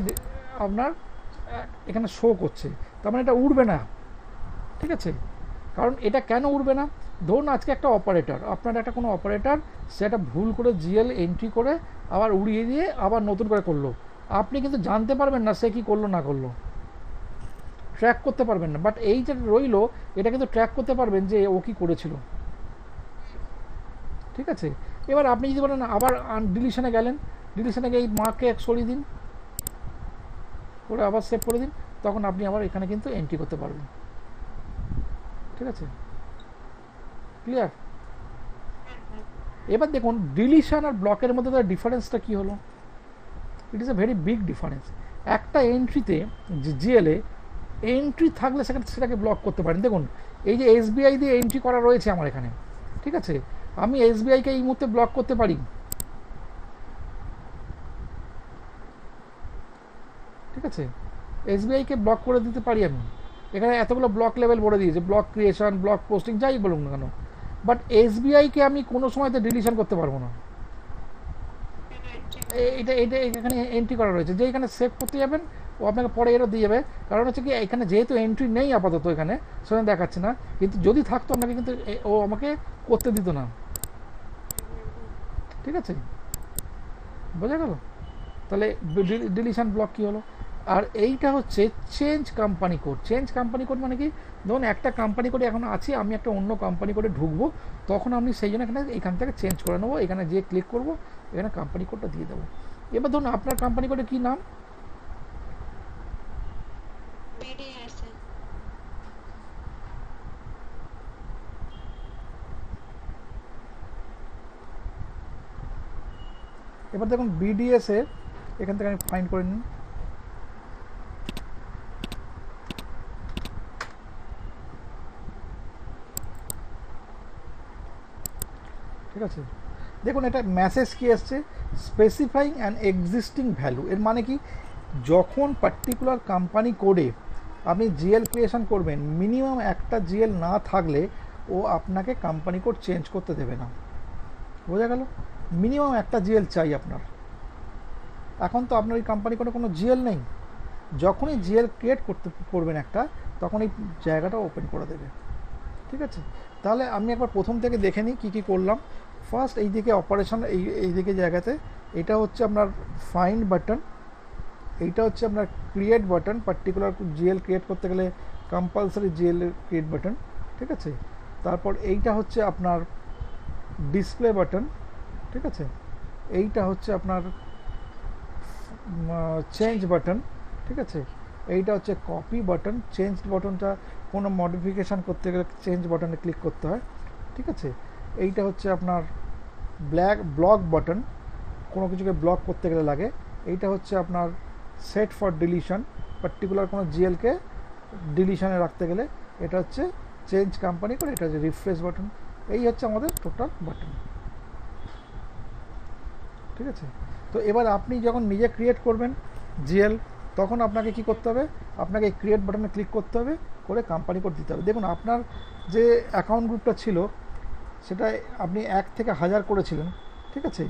আপনার এখানে শো করছে, তার মানে এটা উড়বে না। ঠিক আছে, কারণ এটা কেন উড়বে না, ধরুন আজকে একটা অপারেটর, আপনার একটা কোনো অপারেটর সেটা ভুল করে জিএল এন্ট্রি করে আবার উড়িয়ে দিয়ে আবার নতুন করে করলো, আপনি কিন্তু জানতে পারবেন না সে কী করলো না করলো, ট্র্যাক করতে পারবেন না। বাট এই যে রইলো, এটা কিন্তু ট্র্যাক করতে পারবেন যে ও কী করেছিল। ঠিক আছে, এবার আপনি যদি বলেন আবার ডিলিশনে গেলেন, ডিলিশনে গিয়ে এই মার্ককে সরিয়ে দিন, করে আবার সেভ করে দিন, তখন আপনি আবার এখানে কিন্তু এন্ট্রি করতে পারবেন। ঠিক আছে, ক্লিয়ার? এবার দেখুন ডিলিশন আর ব্লকের মধ্যে তার ডিফারেন্সটা কী হলো। It is a very big difference. একটা এন্ট্রিতে জিএলএ এন্ট্রি থাকলে সেটাকে ব্লক করতে পারেন। দেখুন এই যে এসবিআই দিয়ে এন্ট্রি করা রয়েছে আমার এখানে, ঠিক আছে, আমি এসবিআইকে এই মুহূর্তে ব্লক করতে পারি। ঠিক আছে, এসবিআইকে ব্লক করে দিতে পারি আমি, এখানে এতগুলো ব্লক লেভেল বলে দিয়েছে, ব্লক ক্রিয়েশন, ব্লক পোস্টিং, যাই বলুন না কেন, বাট এসবিআইকে আমি কোনো সময়তে ডিলিশন করতে পারবো না। এটা এটা এখানে এন্ট্রি করা রয়েছে, যে এখানে সেভ করতে যাবেন ও আপনাকে পরে এরও দিয়ে যাবে, কারণ হচ্ছে কি এখানে যেহেতু এন্ট্রি নেই আপাতত, এখানে সেখানে দেখাচ্ছে না, কিন্তু যদি থাকতো আপনাকে কিন্তু ও আমাকে করতে দিত না। ঠিক আছে, বোঝা গেল? তাহলে ডিলিশন ব্লক কী হলো। আর এইটা হচ্ছে change company code. Change company code মানে কি, ধরুন একটা কোম্পানি কোডে এখন আছি, আমি একটা অন্য কোম্পানি কোডে ঢুকবো, তখন আমি সেই জন্য এখান থেকে চেঞ্জ করে নেবো, এখানে যেয়ে ক্লিক করবো, এখানে কোম্পানি কোডটা দিয়ে দেবো। এবার ধরুন আপনার কোম্পানি কোডে কী নাম, এবার দেখুন বিডিএসে এখান থেকে আমি ফাইন্ড করে নিই। ঠিক আছে, দেখুন এটা মেসেজ কি আসছে, স্পেসিফাইং অ্যান এক্সিস্টিং ভ্যালু। এর মানে কি, যখন পার্টিকুলার কোম্পানি কোডে আপনি জিএল ক্রিয়েশন করবেন, মিনিমাম একটা জিএল না থাকলে ও আপনাকে কোম্পানি কোড চেঞ্জ করতে দেবে না। বোঝা গেল? মিনিমাম একটা জিএল চাই আপনার। এখন তো আপনার ওই কোম্পানি কোডে কোনো জিএল নেই, যখনই জিএল ক্রিয়েট করবেন একটা, তখন এই জায়গাটা ওপেন করে দেবে। ঠিক আছে, তাহলে আমি একবার প্রথম থেকে দেখে নিই কী কী করলাম। ফার্স্ট এইদিকে অপারেশন, এইদিকে জায়গাতে এটা হচ্ছে আপনার ফাইন্ড বাটন, এইটা হচ্ছে আপনার create button, particular GL create করতে গেলে কম্পালসারি জিএল ক্রিয়েট বাটন। ঠিক আছে, তারপর এইটা হচ্ছে আপনার ডিসপ্লে বাটন। ঠিক আছে, এইটা হচ্ছে আপনার চেঞ্জ বাটন। ঠিক আছে, এইটা হচ্ছে কপি বাটন। চেঞ্জ বাটনটা কোনো মডিফিকেশান করতে গেলে চেঞ্জ বাটনে ক্লিক করতে হয়। ঠিক আছে, এইটা হচ্ছে আপনার ব্লক বাটন, কোনো কিছুকে ব্লক করতে গেলে লাগে। এইটা হচ্ছে আপনার সেট ফর ডিলিশন, পার্টিকুলার কোনো জিএলকে ডিলিশনে রাখতে গেলে এটা হচ্ছে চেঞ্জ কোম্পানি করে, এটা হচ্ছে রিফ্রেশ বাটন। এই হচ্ছে আমাদের টোটাল বাটন, ঠিক আছে। তো এবার আপনি যখন নিজে ক্রিয়েট করবেন জিএল, তখন আপনাকে কি করতে হবে, আপনাকে এই ক্রিয়েট বাটনে ক্লিক করতে হবে, করে কোম্পানি কোড দিতে হবে। দেখুন আপনার যে অ্যাকাউন্ট গ্রুপটা ছিল সেটা আপনি 1 থেকে 1000 করেছিলেন, ঠিক আছে,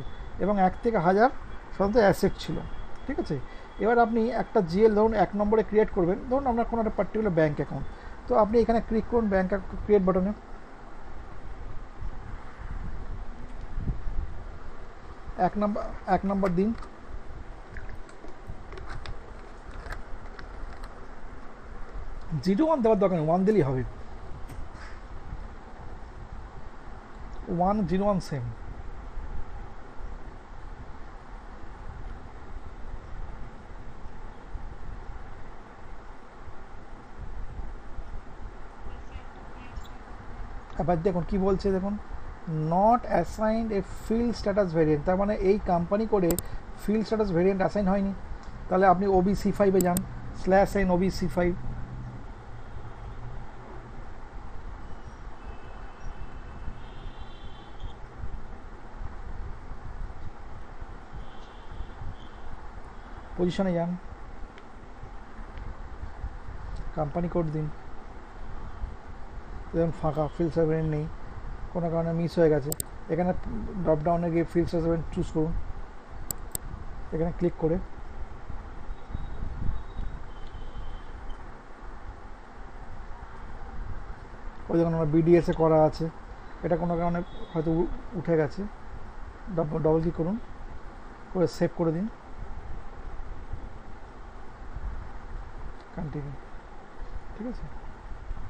এবং 1 থেকে 1000 সাধারণত অ্যাসেট ছিল, ঠিক আছে। এবার আপনি একটা জিএল ধরুন 1 নম্বরে ক্রিয়েট করবেন, ধরুন আপনার কোনো একটা পার্টিকুলার ব্যাঙ্ক অ্যাকাউন্ট, তো আপনি এখানে ক্লিক করুন ব্যাঙ্ক ক্রিয়েট বাটনে, এক নাম্বার দিন, 01 দেওয়ার দরকার নেই, 1 দিলেই হবে, 101 সেম। এবার দেখুন কি বলছে, দেখুন not assigned A field status variant, তার মানে এই কোম্পানি করে ফিল্ড স্ট্যাটাস ভেরিয়েন্ট অ্যাসাইন হয়নি। তাহলে আপনি OBC5-এ যান, /n OBC5, পজিশনে যান, কোম্পানি কোড দিন, যেমন ফাঁকা ফিল্ড স্ট্যাটাস ভেরিয়েন্ট নেই, কোনো কারণে মিস হয়ে গেছে, এখানে ড্রপডাউনে গিয়ে ফিল্ড স্ট্যাটাস ভেরিয়েন্ট চুজ করুন, এখানে ক্লিক করে ওই যখন আমার BDS-এ করা আছে, এটা কোনো কারণে হয়তো উঠে গেছে, ডবল ক্লিক করুন, করে সেভ করে দিন, কন্টিনিউ, ঠিক আছে।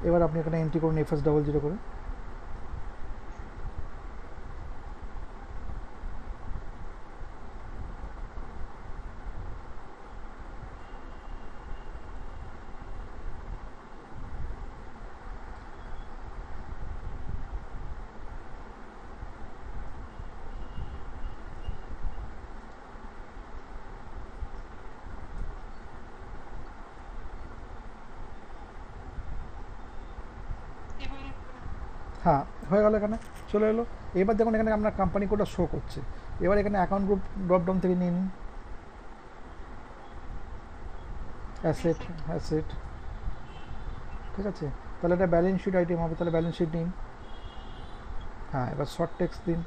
এবার আপনি এখানে এন্ট্রি করুন FS00 করে, হ্যাঁ হয়ে গেল, এখানে চলে এলো। এবার দেখুন এখানে আপনার কোম্পানি কোডটা শো করছে। এবার এখানে অ্যাকাউন্ট গ্রুপ ড্রপডাউন থেকে নিন অ্যাসেট, ঠিক আছে, তাহলে এটা ব্যালেন্স শিট আইটেম হবে, তাহলে ব্যালেন্স শিট নিন। হ্যাঁ এবার শর্ট টেক্সট দিন,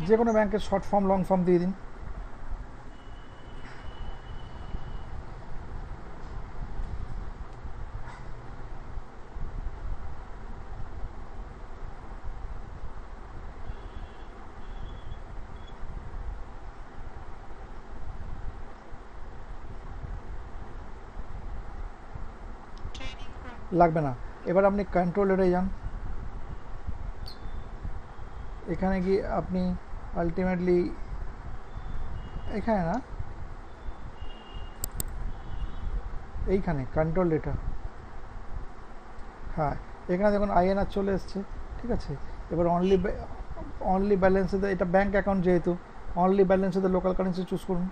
যে কোনো ব্যাংকের শর্ট ফর্ম লং ফর্ম দিয়ে দিন। লাগবে না। এবার আপনি কন্ট্রোল এরে যান, এখানে গিয়ে আপনি আলটিমেটলি এখানে না, এইখানে কন্ট্রোল ডেটা, হ্যাঁ এখানে দেখুন INR চলে এসছে, ঠিক আছে। এবার অনলি ব্যালেন্সে, এটা ব্যাঙ্ক অ্যাকাউন্ট যেহেতু অনলি ব্যালেন্সে লোকাল কারেন্সি চুজ করুন,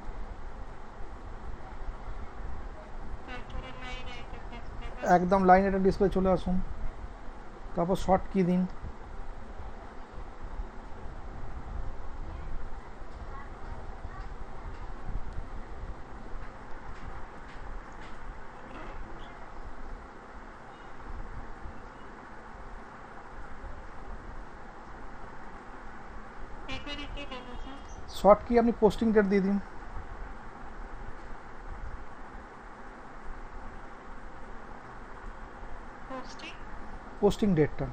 একদম লাইন এটা ডিসপ্লে চলে আসুন, তারপর শর্ট কি দিন, শর্ট কি আপনি পোস্টিং ডেট দিয়ে দিন, পোস্টিং ডেটটা,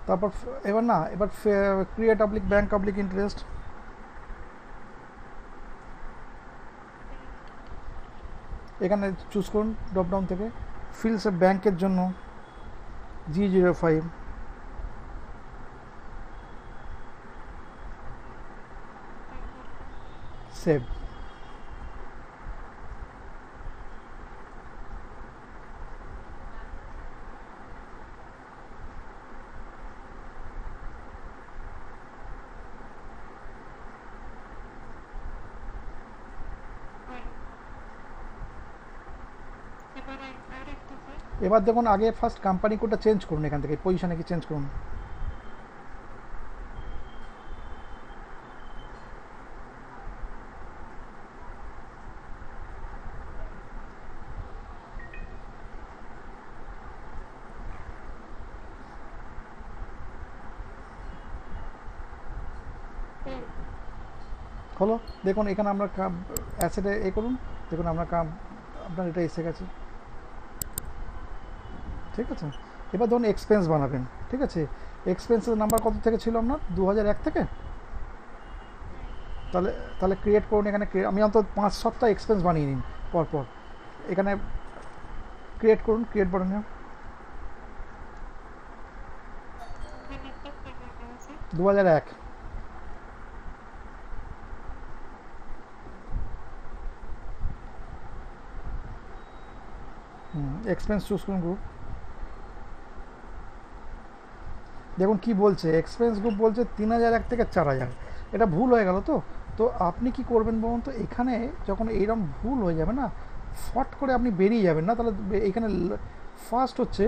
তারপর এবার না, এবার create public bank public interest, এখানে চুজ করুন ড্রপডাউন থেকে ফিল্ডস ব্যাংকের জন্য G05, সেভ। এবার দেখুন আগে ফার্স্ট কোম্পানি কোডটা চেঞ্জ করুন, এখান থেকে পজিশনে কি চেঞ্জ করুন। হলো, দেখুন এখানে আমরা অ্যাসেটে এ করুন, দেখুন আমরা আপনার এটা এসে গেছে। ঠিক আছে, এবার ধরুন এক্সপেন্স বানাবেন। ঠিক আছে, এক্সপেন্সের নাম্বার কত থেকে ছিল আপনার? 2001 থেকে। তাহলে তাহলে ক্রিয়েট করুন এখানে, আমি অন্তত 5 সপ্তাহ এক্সপেন্স বানিয়ে নিন পরপর। এখানে ক্রিয়েট করুন, ক্রিয়েট বাটনে 2001। এক্সপেন্স চুজ করুন গ্রুপ। দেখুন কি বলছে, এক্সপেন্স গ্রুপ বলছে 3001 থেকে 4000। এটা ভুল হয়ে গেল তো। তো আপনি কি করবেন বলুন তো, এখানে যখন এইরকম ভুল হয়ে যাবে না, ফট করে আপনি বেরিয়ে যাবেন না, তাহলে এখানে ফার্স্ট হচ্ছে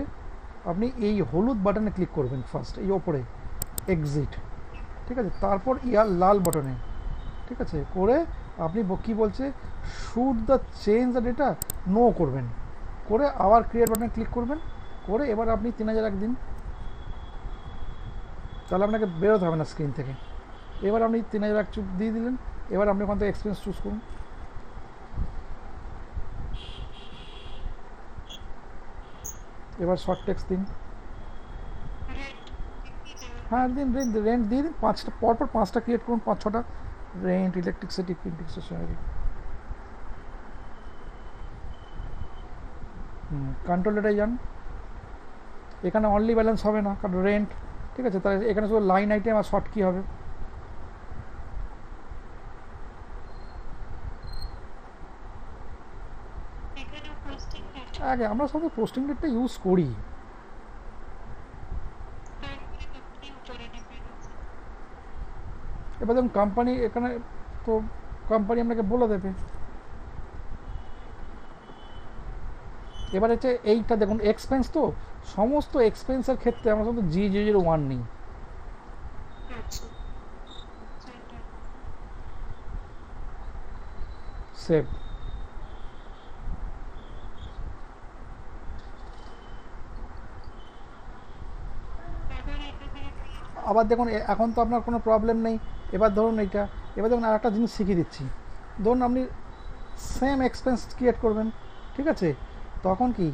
আপনি এই হলুদ বাটনে ক্লিক করবেন ফার্স্ট, এই ওপরে এক্সিট। ঠিক আছে, তারপর লাল বাটনে ঠিক আছে করে আপনি কি বলছে, should the change the data, no করবেন, করে আবার ক্রিয়েট বাটনে ক্লিক করবেন, করে এবার আপনি 3001 দিন, তাহলে আপনাকে বেরোতে হবে না স্ক্রিন থেকে। এবার আপনি 3001 চুপ দিয়ে দিলেন। এবার আপনি ওখান থেকে এক্সপেন্স চুজ করুন। এবার শর্ট টেক্সট দিন। হ্যাঁ দিন, রেন্ট দিয়ে দিন, 5টা পরপর 5টা ক্রিয়েট করুন, 5-6টা। Rent, electricity, printing stationery. Control ডেটায় যান। এখানে অনলি ব্যালেন্স হবে না, কারণ রেন্ট। ঠিক আছে, তাহলে এখানে শুধু লাইন আইটেম আর শর্ট কি হবে। আগে আমরা সবাই পোস্টিং ডেটটা ইউজ করি। এবার দেখুন কোম্পানি এখানে, তো কোম্পানি আপনাকে বলে দেবে। এবার হচ্ছে এইটা দেখুন এক্সপেন্স, তো সমস্ত এক্সপেন্সের ক্ষেত্রে আমরা শুধু G001 নিই। সেভ। আবার দেখুন এখন তো আপনার কোনো প্রবলেম নেই। এবার ধরুন এইটা, এবার দেখুন আর একটা জিনিস শিখিয়ে দিচ্ছি। ধরুন আপনি সেম এক্সপেন্স ক্রিয়েট করবেন। ঠিক আছে, তখন কি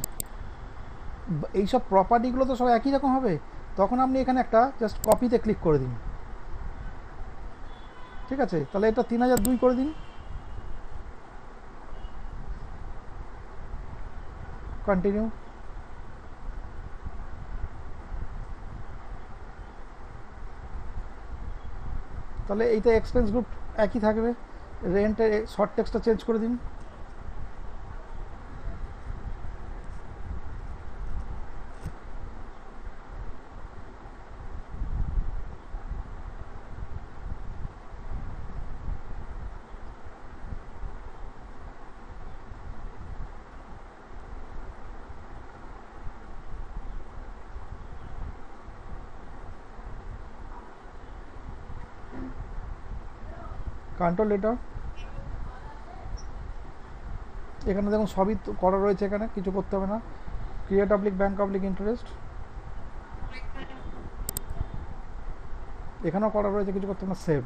এইসব প্রপার্টিগুলো তো সব একই রকম হবে। তখন আপনি এখানে একটা জাস্ট কপিতে ক্লিক করে দিন। ঠিক আছে, তাহলে এটা 3002 করে দিন, কন্টিনিউ। তাহলে এইটা এক্সপেন্স গ্রুপ একই থাকবে। রেন্টের শর্ট টেক্সটটা চেঞ্জ করে দিন। কন্ট্রোল এটা, এখানে দেখুন সবই তো করা রয়েছে, এখানে কিছু করতে হবে না। Create oblique bank oblique interest, এখানেও করা রয়েছে, কিছু করতে হবে না। সেভ।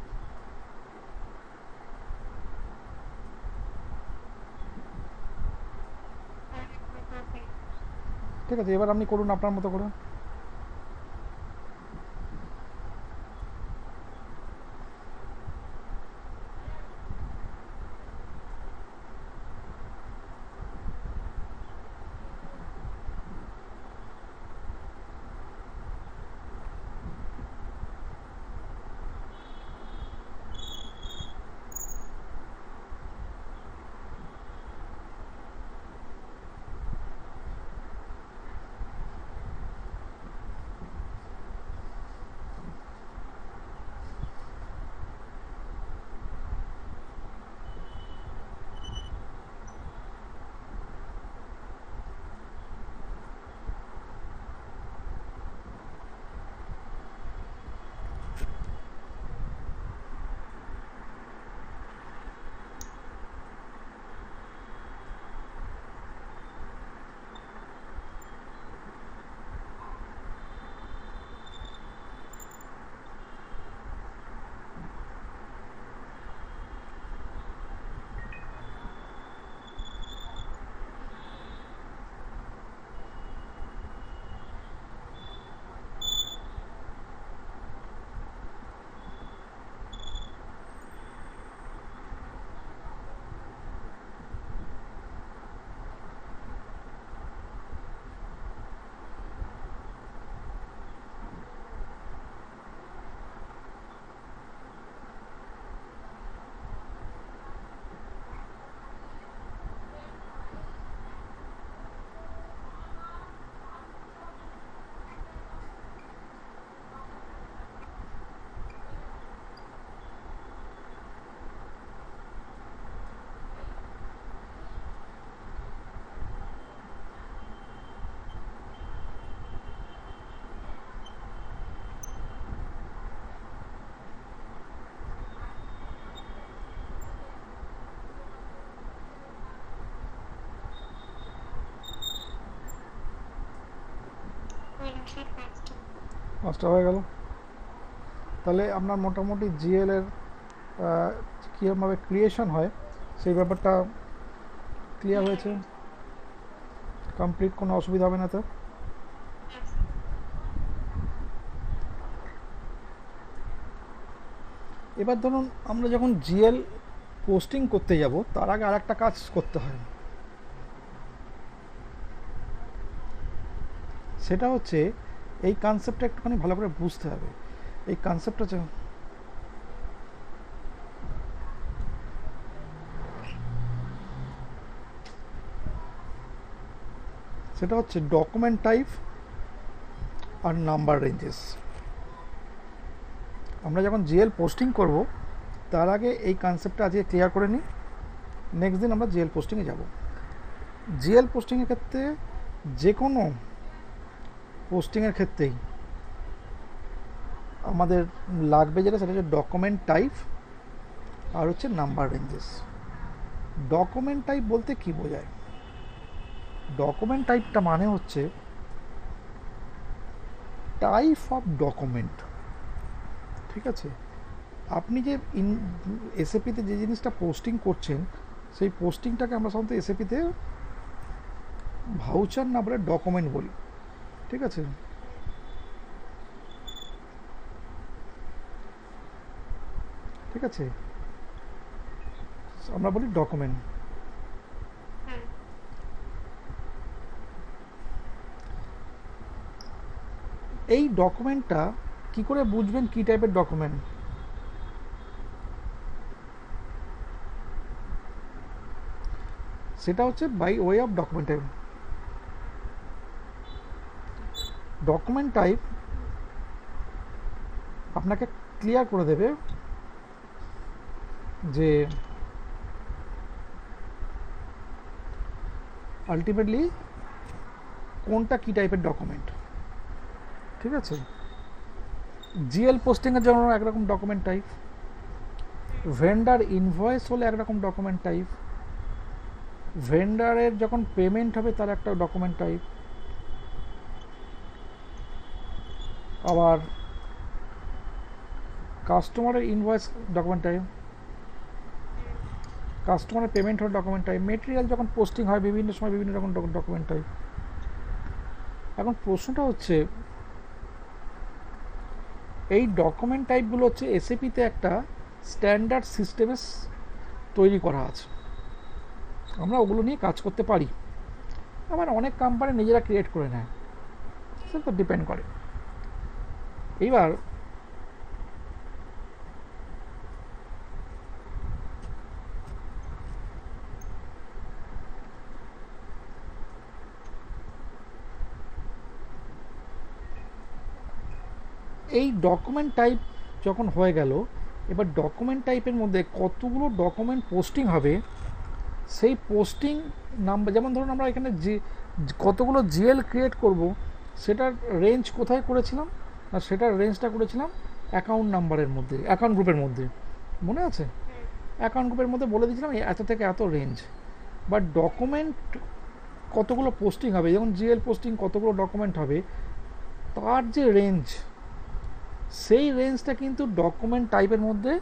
ঠিক আছে, এবার আপনি করুন আপনার মতো করে। পাঁচটা হয়ে গেল। তাহলে আপনার মোটামুটি জিএল এর কীরকমভাবে ক্রিয়েশন হয় সেই ব্যাপারটা ক্লিয়ার হয়েছে, কমপ্লিট, কোনো অসুবিধা হবে না তো? এবার ধরুন আমরা যখন জিএল পোস্টিং করতে যাব তার আগে আর একটা কাজ করতে হয়, সেটা হচ্ছে এই কনসেপ্টটা একটুখানি ভালো করে বুঝতে হবে। এই কনসেপ্টটা হচ্ছে, সেটা হচ্ছে ডকুমেন্ট টাইপ আর নাম্বার রেঞ্জেস। আমরা যখন জিএল পোস্টিং করব তার আগে এই কনসেপ্টটা আজকে ক্লিয়ার করে নিই, নেক্সট দিন আমরা জিএল পোস্টিংয়ে যাব। জিএল পোস্টিংয়ের ক্ষেত্রে যে কোনো পোস্টিংয়ের ক্ষেত্রেই আমাদের লাগবে যেটা, সেটা হচ্ছে ডকুমেন্ট টাইপ আর হচ্ছে নাম্বার রেঞ্জেস। ডকুমেন্ট টাইপ বলতে কি বোঝায়? ডকুমেন্ট টাইপটা মানে হচ্ছে টাইপ অফ ডকুমেন্ট, ঠিক আছে? আপনি যে এসএপিতে যে জিনিসটা পোস্টিং করছেন সেই পোস্টিংটাকে আমরা সাধারণত এসএপিতে ভাউচার না বলে ডকুমেন্ট বলি, ঠিক আছে? ঠিক আছে, আমরা বলি ডকুমেন্ট। এই ডকুমেন্টটা কি করে বুঝবেন কি টাইপের ডকুমেন্ট? সেটা হচ্ছে by way of document type. Document type আপনাকে ক্লিয়ার করে দেবে যে আলটিমেটলি কোনটা কি টাইপের ডকুমেন্ট, ঠিক আছে? জিএল পোস্টিংয়ের জন্য একরকম ডকুমেন্ট টাইপ, ভেন্ডার ইনভয়েস হলে একরকম ডকুমেন্ট টাইপ, ভেন্ডারের যখন পেমেন্ট হবে তার একটা ডকুমেন্ট টাইপ, আবার কাস্টমারের ইনভয়েস ডকুমেন্ট টাইপ, কাস্টমারের পেমেন্ট হওয়ার ডকুমেন্ট টাইপ, মেটেরিয়াল যখন পোস্টিং হয় বিভিন্ন সময় বিভিন্ন রকম ডকুমেন্ট টাইপ। এখন প্রশ্নটা হচ্ছে এই ডকুমেন্ট টাইপগুলো হচ্ছে এসএপিতে একটা স্ট্যান্ডার্ড সিস্টেমে তৈরি করা আছে, আমরা ওগুলো নিয়ে কাজ করতে পারি, আবার অনেক কোম্পানি নিজেরা ক্রিয়েট করে নেয়, সেটা তো ডিপেন্ড করে। এইবার এই ডকুমেন্ট টাইপ যখন হয়ে গেল, এবার ডকুমেন্ট টাইপের মধ্যে কতগুলো ডকুমেন্ট পোস্টিং হবে সেই পোস্টিং নাম্বার, যেমন ধরুন আমরা এখানে কতগুলো জিএল ক্রিয়েট করব সেটার রেঞ্জ কোথায় করেছিলাম, আর সেটার রেঞ্জটা করেছিলাম অ্যাকাউন্ট নাম্বারের মধ্যে, অ্যাকাউন্ট গ্রুপের মধ্যে, মনে আছে? অ্যাকাউন্ট গ্রুপের মধ্যে বলে দিয়েছিলাম এত থেকে এত রেঞ্জ। বাট ডকুমেন্ট কতগুলো পোস্টিং হবে, যেমন জিএল পোস্টিং কতগুলো ডকুমেন্ট হবে তার যে রেঞ্জ, সেই রেঞ্জটা কিন্তু ডকুমেন্ট টাইপের মধ্যে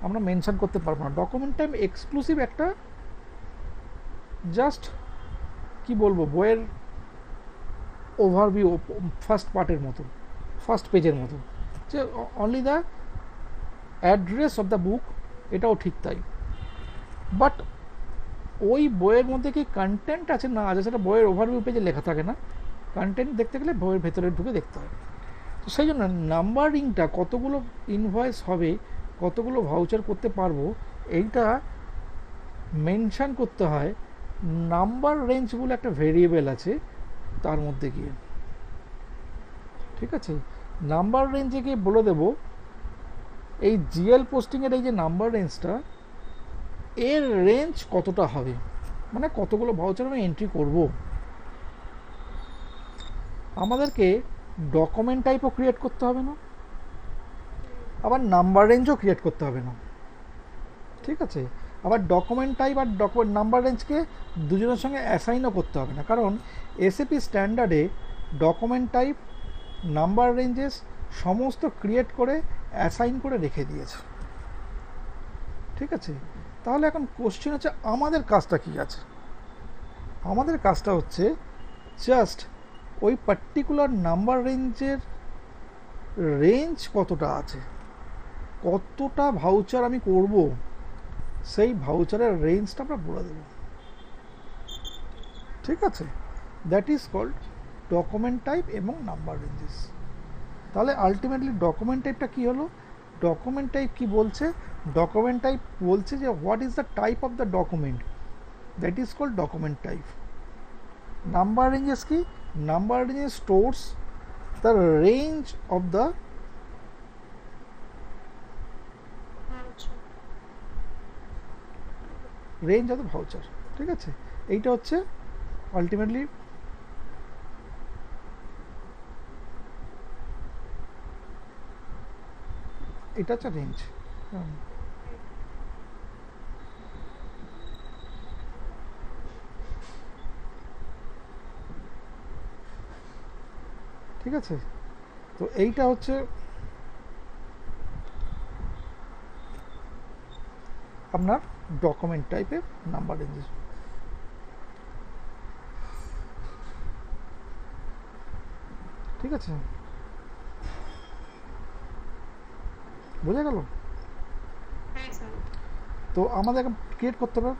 আমরা মেনশন করতে পারবো না। ডকুমেন্ট টাইপ এক্সক্লুসিভ একটা জাস্ট কি বলবো বইয়ের ওভারভিউ ফার্স্ট পার্টের মতো, ফার্স্ট পেজের মতো, যে only the address of the book, এটাও ঠিক তাই। বাট ওই বইয়ের মধ্যে কি কন্টেন্ট আছে না আছে সেটা বইয়ের ওভারভিউ পেজে লেখা থাকে না, কন্টেন্ট দেখতে গেলে বইয়ের ভেতরে ঢুকে দেখতে হয়। তো সেই জন্য নাম্বারিংটা কতগুলো ইনভয়েস হবে, কতগুলো ভাউচার করতে পারবো, এইটা মেনশান করতে হয় নাম্বার রেঞ্জ বলে একটা ভেরিয়েবল আছে তার মধ্যে গিয়ে, ঠিক আছে? নাম্বার রেঞ্জে গিয়ে বলে দেব এই জিএল পোস্টিংয়ের এই যে নাম্বার রেঞ্জটা, এর রেঞ্জ কতটা হবে, মানে কতগুলো ভাউচার আমি এন্ট্রি করব। আমাদেরকে ডকুমেন্ট টাইপও ক্রিয়েট করতে হবে না, আবার নাম্বার রেঞ্জও ক্রিয়েট করতে হবে না, ঠিক আছে? আবার ডকুমেন্ট টাইপ আর নাম্বার রেঞ্জকে দুজনের সঙ্গে অ্যাসাইনও করতে হবে না, কারণ এসএপি স্ট্যান্ডার্ডে ডকুমেন্ট টাইপ নাম্বার রেঞ্জেস সমস্ত ক্রিয়েট করে অ্যাসাইন করে রেখে দিয়েছে। ঠিক আছে, তাহলে এখন কোশ্চেন হচ্ছে আমাদের কাজটা কি আছে। আমাদের কাজটা হচ্ছে জাস্ট ওই পার্টিকুলার নাম্বার রেঞ্জের রেঞ্জ কতটা আছে, কতটা ভাউচার আমি করব, সেই ভাউচারের রেঞ্জটা আমরা বলে দেব। ঠিক আছে, that is called document type এবং নাম্বার রেঞ্জেস। তাহলে আলটিমেটলি ডকুমেন্ট টাইপটা কী হলো, ডকুমেন্ট টাইপ কি বলছে, ডকুমেন্ট টাইপ বলছে যে what is the type of the document, that is called document type. Number ranges কি, number ranges stores the range of the range of the voucher. ঠিক আছে, এইটা হচ্ছে আলটিমেটলি এটা হচ্ছে রেঞ্জ। ঠিক আছে, তো এইটা হচ্ছে আপনার ডকুমেন্ট টাইপের নাম্বার রেঞ্জেস। ঠিক আছে, বোঝা গেল? তো আমাদের ক্রিয়েট করতে হবে।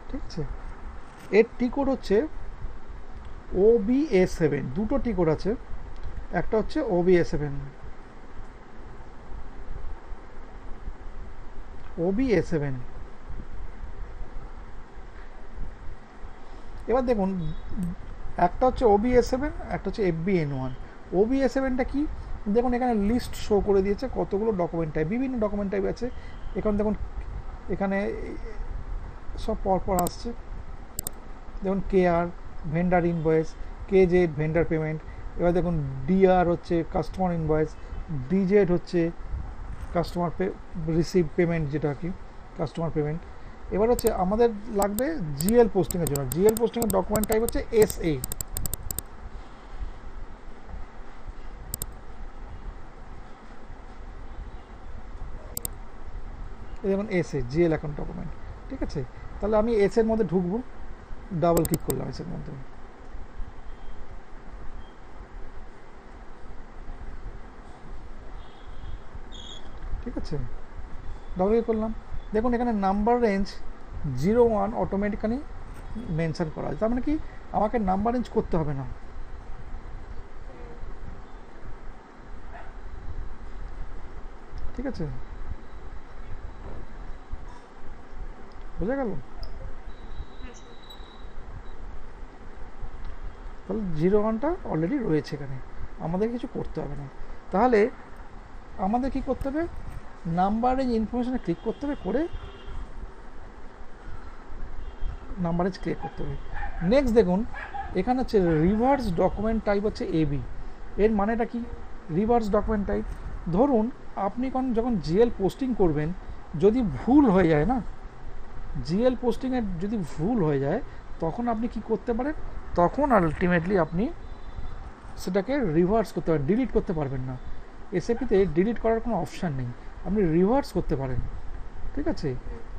ঠিক আছে, এর টি কোড হচ্ছে OBA7, দুটো টি কোড আছে, একটা হচ্ছে OBA7, OBA7। এবার দেখুন, একটা হচ্ছে OBA7, একটা হচ্ছে FBN1। OBA7টা কি, দেখুন এখানে লিস্ট শো করে দিয়েছে কতগুলো ডকুমেন্ট টাইপ, বিভিন্ন ডকুমেন্ট টাইপ আছে। এখন দেখুন এখানে সব পরপর আসছে, দেখুন KR vendor invoice, KZ vendor payment, এবার দেখুন DR হচ্ছে কাস্টমার ইনভয়েস, DZ হচ্ছে কাস্টমার রিসিভ পেমেন্ট, যেটা কি কাস্টমার পেমেন্ট। এবার হচ্ছে আমাদের লাগবে GL পোস্টিংয়ের জন্য, GL পোস্টিংয়ের ডকুমেন্ট টাইপ হচ্ছে SA। যেমন SA GL অ্যাকাউন্ট ডকুমেন্ট। ঠিক আছে, তাহলে আমি এস এর মধ্যে ঢুকবো, ডাবল ক্লিক করলাম এস এর মধ্যে। ঠিক আছে, ডাবল ক্লিক করলাম, দেখুন এখানে নাম্বার রেঞ্জ 01 অটোমেটিক্যালি মেনশন করা আছে, তার মানে কি আমাকে নাম্বার রেঞ্জ করতে হবে না। ঠিক আছে, বোঝা গেল? তাহলে 01টা অলরেডি রয়েছে এখানে, আমাদের কিছু করতে হবে না। তাহলে আমাদের কি করতে হবে, নাম্বার রেঞ্জ ইনফরমেশনে ক্লিক করতে হবে, করে নাম্বার রেঞ্জ ক্লিক করতে হবে। নেক্সট দেখুন এখানে হচ্ছে রিভার্স ডকুমেন্ট টাইপ হচ্ছে AB। এর মানেটা কি, রিভার্স ডকুমেন্ট টাইপ, ধরুন আপনি যখন GL পোস্টিং করবেন, যদি ভুল হয়ে যায় না, GL পোস্টিংয়ের যদি ভুল হয়ে যায়, তখন আপনি কি করতে পারেন, তখন আলটিমেটলি আপনি সেটাকে রিভার্স করতে পারেন, ডিলিট করতে পারবেন না। SAP-তে ডিলিট করার কোনো অপশান নেই, আপনি রিভার্স করতে পারেন। ঠিক আছে,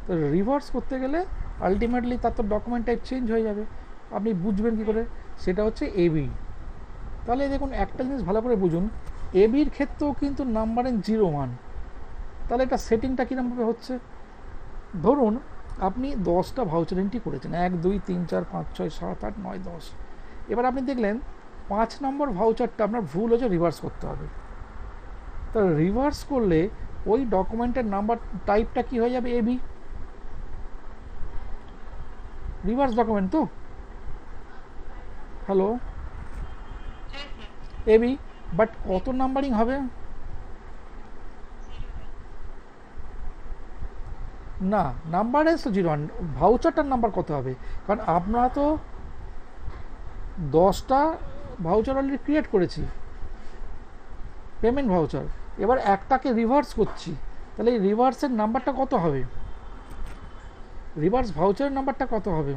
তো রিভার্স করতে গেলে আলটিমেটলি তার তো ডকুমেন্ট টাইপ চেঞ্জ হয়ে যাবে, আপনি বুঝবেন কী করে, সেটা হচ্ছে AB। তাহলে দেখুন একটা জিনিস ভালো করে বুঝুন, ABর ক্ষেত্রেও কিন্তু নাম্বারের 01। তাহলে এটা সেটিংটা কীরকমভাবে হচ্ছে, ধরুন আপনি 10টা ভাউচার এন্ট্রি করেছেন, 1 2 3 4 5 6 7 8 9 10। এবার আপনি দেখলেন 5 নম্বর ভাউচারটা আপনার ভুল হচ্ছে, রিভার্স করতে হবে। তা রিভার্স করলে ওই ডকুমেন্টের নাম্বার টাইপটা কি হয়ে যাবে, AB, রিভার্স ডকুমেন্ট তো, হ্যালো AB, বাট কত নাম্বারিং হবে, না নাম্বার রেঞ্জ তো 01, ভাউচারটার নাম্বার কত হবে, কারণ আমরা তো 10টা ভাউচার অলরেডি ক্রিয়েট করেছি, পেমেন্ট ভাউচার, এবার একটাকে রিভার্স করছি, তাহলে এই রিভার্সের নাম্বারটা কত হবে, রিভার্স ভাউচারের নাম্বারটা কত হবে,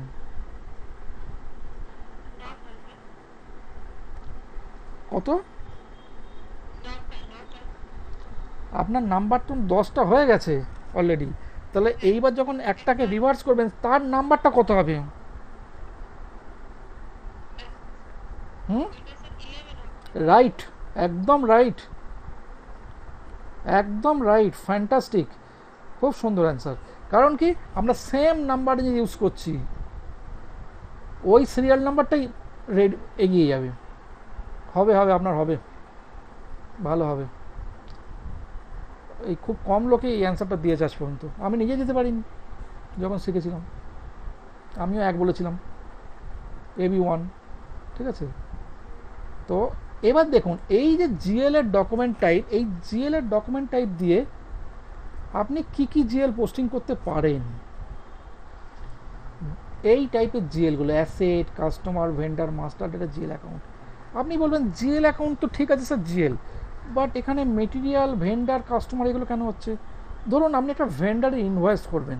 কত? আপনার নাম্বার তো 10টা হয়ে গেছে অলরেডি, তাহলে এইবার যখন একটাকে রিভার্স করবেন তার নাম্বারটা কত হবে? হুম, রাইট, একদম রাইট, একদম রাইট, ফ্যান্টাস্টিক, খুব সুন্দর অ্যান্সার। কারণ কি, আমরা সেম নাম্বার ইউজ করছি, ওই সিরিয়াল নাম্বারটাই এগিয়ে যাবে। হবে হবে, আপনার হবে, ভালো হবে। এই খুব কম লোকে এই অ্যান্সারটা দিয়েছে আজ পর্যন্ত, আমি নিজে দিতে পারিনি যখন শিখেছিলাম, আমিও 1 বলেছিলাম, AB1, ঠিক আছে। তো এবার দেখুন, এই যে জিএল এর ডকুমেন্ট টাইপ, এই জিএল এর ডকুমেন্ট টাইপ দিয়ে আপনি কি কি জিএল পোস্টিং করতে পারেন। এই টাইপের জিএলগুলো, asset, customer, vendor, master data, GL account. আপনি বলবেন জিএল অ্যাকাউন্ট তো ঠিক আছে স্যার জিএল, বাট এখানে মেটেরিয়াল, ভেন্ডার, কাস্টমার এগুলো কেন হচ্ছে? ধরুন আপনি একটা ভেন্ডারে ইনভয়েস করবেন,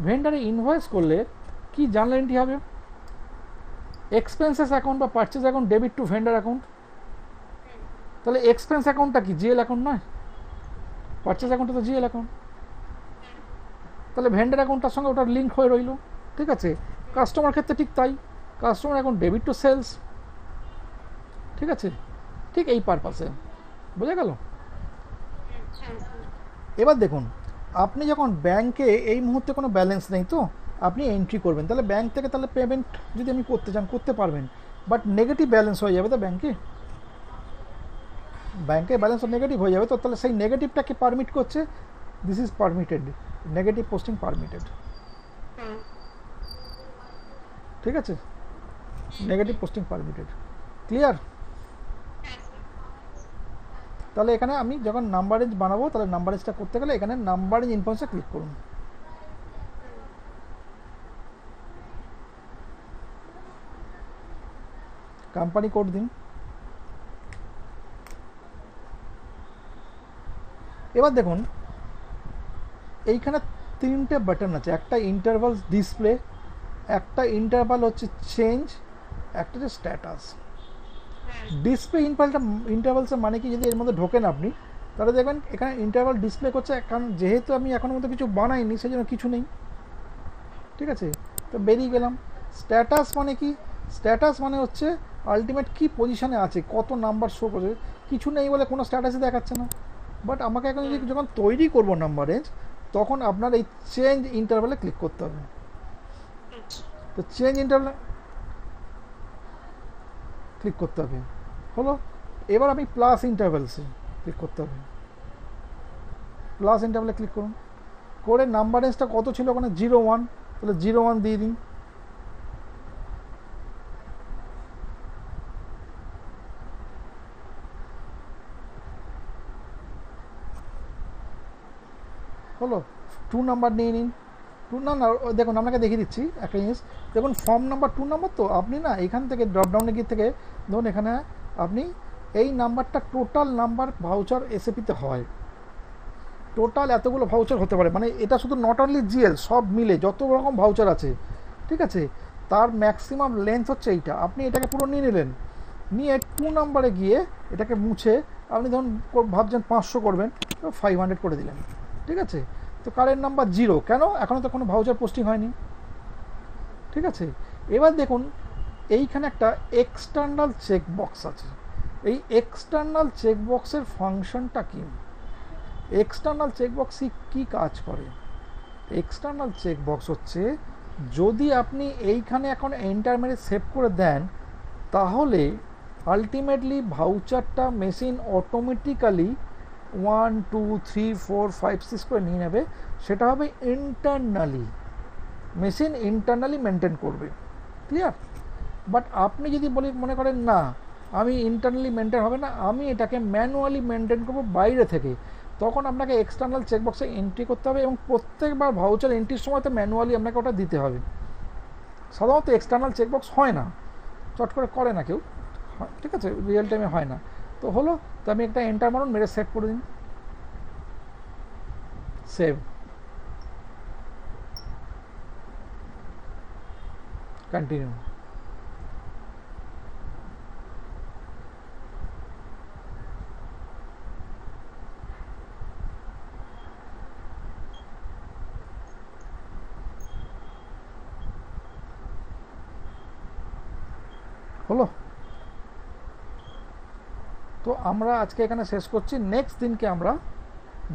ভেন্ডারে ইনভয়েস করলে কি জার্নাল এন্ট্রি হবে? এক্সপেন্সেস অ্যাকাউন্ট বা purchase account debit two vendor account. তাহলে এক্সপেন্স অ্যাকাউন্টটা কি জিএল অ্যাকাউন্ট নয়? পারচেজ অ্যাকাউন্টটা তো জিএল অ্যাকাউন্ট। তাহলে ভেন্ডার অ্যাকাউন্টটার সঙ্গে ওটা লিঙ্ক হয়ে রইল, ঠিক আছে। কাস্টমার ক্ষেত্রে ঠিক তাই, customer account debit to sales, ঠিক আছে, ঠিক এই পারপাসে, বোঝা গেল? এবার দেখুন, আপনি যখন ব্যাংকে এই মুহূর্তে কোনো ব্যালেন্স নেই তো আপনি এন্ট্রি করবেন, তাহলে ব্যাংক থেকে তাহলে পেমেন্ট যদি আমি করতে চান করতে পারবেন, বাট নেগেটিভ ব্যালেন্স হয়ে যাবে তো ব্যাংকে, ব্যাংকে ব্যালেন্স নেগেটিভ হয়ে যাবে, তো তাহলে সেই নেগেটিভটাকে পারমিট করছে, this is permitted, negative posting permitted, ঠিক আছে, নেগেটিভ পোস্টিং পারমিটেড, ক্লিয়ার? তাহলে এখানে আমি যখন নাম্বার রেঞ্জ বানাবো, তাহলে নাম্বার রেঞ্জটা করতে গেলে এখানে নাম্বার রেঞ্জ ইনফরমেশনে ক্লিক করুন। কোম্পানি কোড দিন। এবার দেখুন এইখানে 3টে বাটন আছে, একটা ইন্টারভাল ডিসপ্লে, একটা ইন্টারভাল হচ্ছে চেঞ্জ, একটা হচ্ছে স্ট্যাটাস। ডিসপ্লে ইন্টারভালসের মানে কি, যদি এর মধ্যে ঢোকেন আপনি তাহলে দেখবেন এখানে ইন্টারভাল ডিসপ্লে করছে, কারণ যেহেতু আমি এখনো মধ্যে কিছু বানাইনি সেই জন্য কিছু নেই, ঠিক আছে, তো বেরিয়ে গেলাম। স্ট্যাটাস মানে কি? স্ট্যাটাস মানে হচ্ছে আলটিমেট কি পজিশনে আছে, কত নাম্বার শো করে, কিছু নেই বলে কোনো স্ট্যাটাসই দেখাচ্ছে না। বাট আমাকে এখন যদি যখন তৈরি করবো নাম্বার রেঞ্জ, তখন আপনার এই চেঞ্জ ইন্টারভালে ক্লিক করতে হবে। তো চেঞ্জ ইন্টারভালে ক্লিক করতে হবে, হলো। এবার আমি প্লাস ইন্টারভ্যালসে ক্লিক করতে হবে, প্লাস ইন্টারভ্যালে ক্লিক করুন, করে নাম্বার রেঞ্জটা কত ছিল ওখানে 01, তাহলে 01 দিয়ে দিন। হলো, 2 নাম্বার নিয়ে নিন, 2 না না দেখুন আপনাকে দেখিয়ে দিচ্ছি একটা জিনিস, দেখুন ফর্ম নাম্বার 2 নাম্বার, তো আপনি না এখান থেকে ড্রপডাউনে গিয়ে থেকে ধরুন এখানে আপনি এই নাম্বারটা টোটাল নাম্বার ভাউচার এসএপিতে হয়, টোটাল এতগুলো ভাউচার হতে পারে, মানে এটা শুধু নট অনলি জিএল, সব মিলে যত রকম ভাউচার আছে, ঠিক আছে, তার ম্যাক্সিমাম লেন্থ হচ্ছে এইটা। আপনি এটাকে পুরো নিয়ে নিলেন, নিয়ে 2 নাম্বারে গিয়ে এটাকে মুছে আপনি ধরুন ভাবছেন 500 করবেন, তো 500 করে দিলেন, ঠিক আছে। তো কারেন্ট নাম্বার 0, কেন? এখনও তো কোনো ভাউচার পোস্টিং হয়নি, ঠিক আছে। এবার দেখুন এইখানে একটা এক্সটার্নাল চেকবক্স আছে, এই এক্সটার্নাল চেকবক্সের ফাংশনটা কি? এক্সটার্নাল চেকবক্সই কী কাজ করে? এক্সটার্নাল চেকবক্স হচ্ছে, যদি আপনি এইখানে এখন এন্টার মেরে সেভ করে দেন, তাহলে আলটিমেটলি ভাউচারটা মেশিন অটোমেটিক্যালি 1 2 3 4 5 6 করে নিয়ে নেবে, সেটা হবে ইন্টারনালি, মেশিন ইন্টারনালি মেনটেন করবে, ক্লিয়ার? বাট আপনি যদি মনে করেন না আমি ইন্টারনালি মেনটেন হবে না, আমি এটাকে ম্যানুয়ালি মেনটেন করবো বাইরে থেকে, তখন আপনাকে এক্সটার্নাল চেকবক্সে এন্ট্রি করতে হবে, এবং প্রত্যেকবার ভাউচার এন্ট্রির সময় তো ম্যানুয়ালি আপনাকে ওটা দিতে হবে। সাধারণত এক্সটার্নাল চেকবক্স হয় না, চট করে না কেউ, ঠিক আছে, রিয়েল টাইমে হয় না। তো হলো, তো আমি একটা এন্টার মারুন, মেরে সেভ করে দিন, সেভ, কন্টিনিউ। হলো। তো আমরা আজকে এখানে শেষ করছি, নেক্সট দিনকে আমরা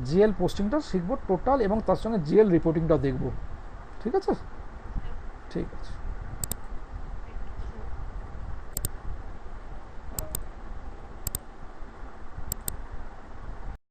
জিএল পোস্টিংটা শিখবো টোটাল, এবং তার সঙ্গে জিএল রিপোর্টিংটাও দেখব। ঠিক আছে, ঠিক আছে।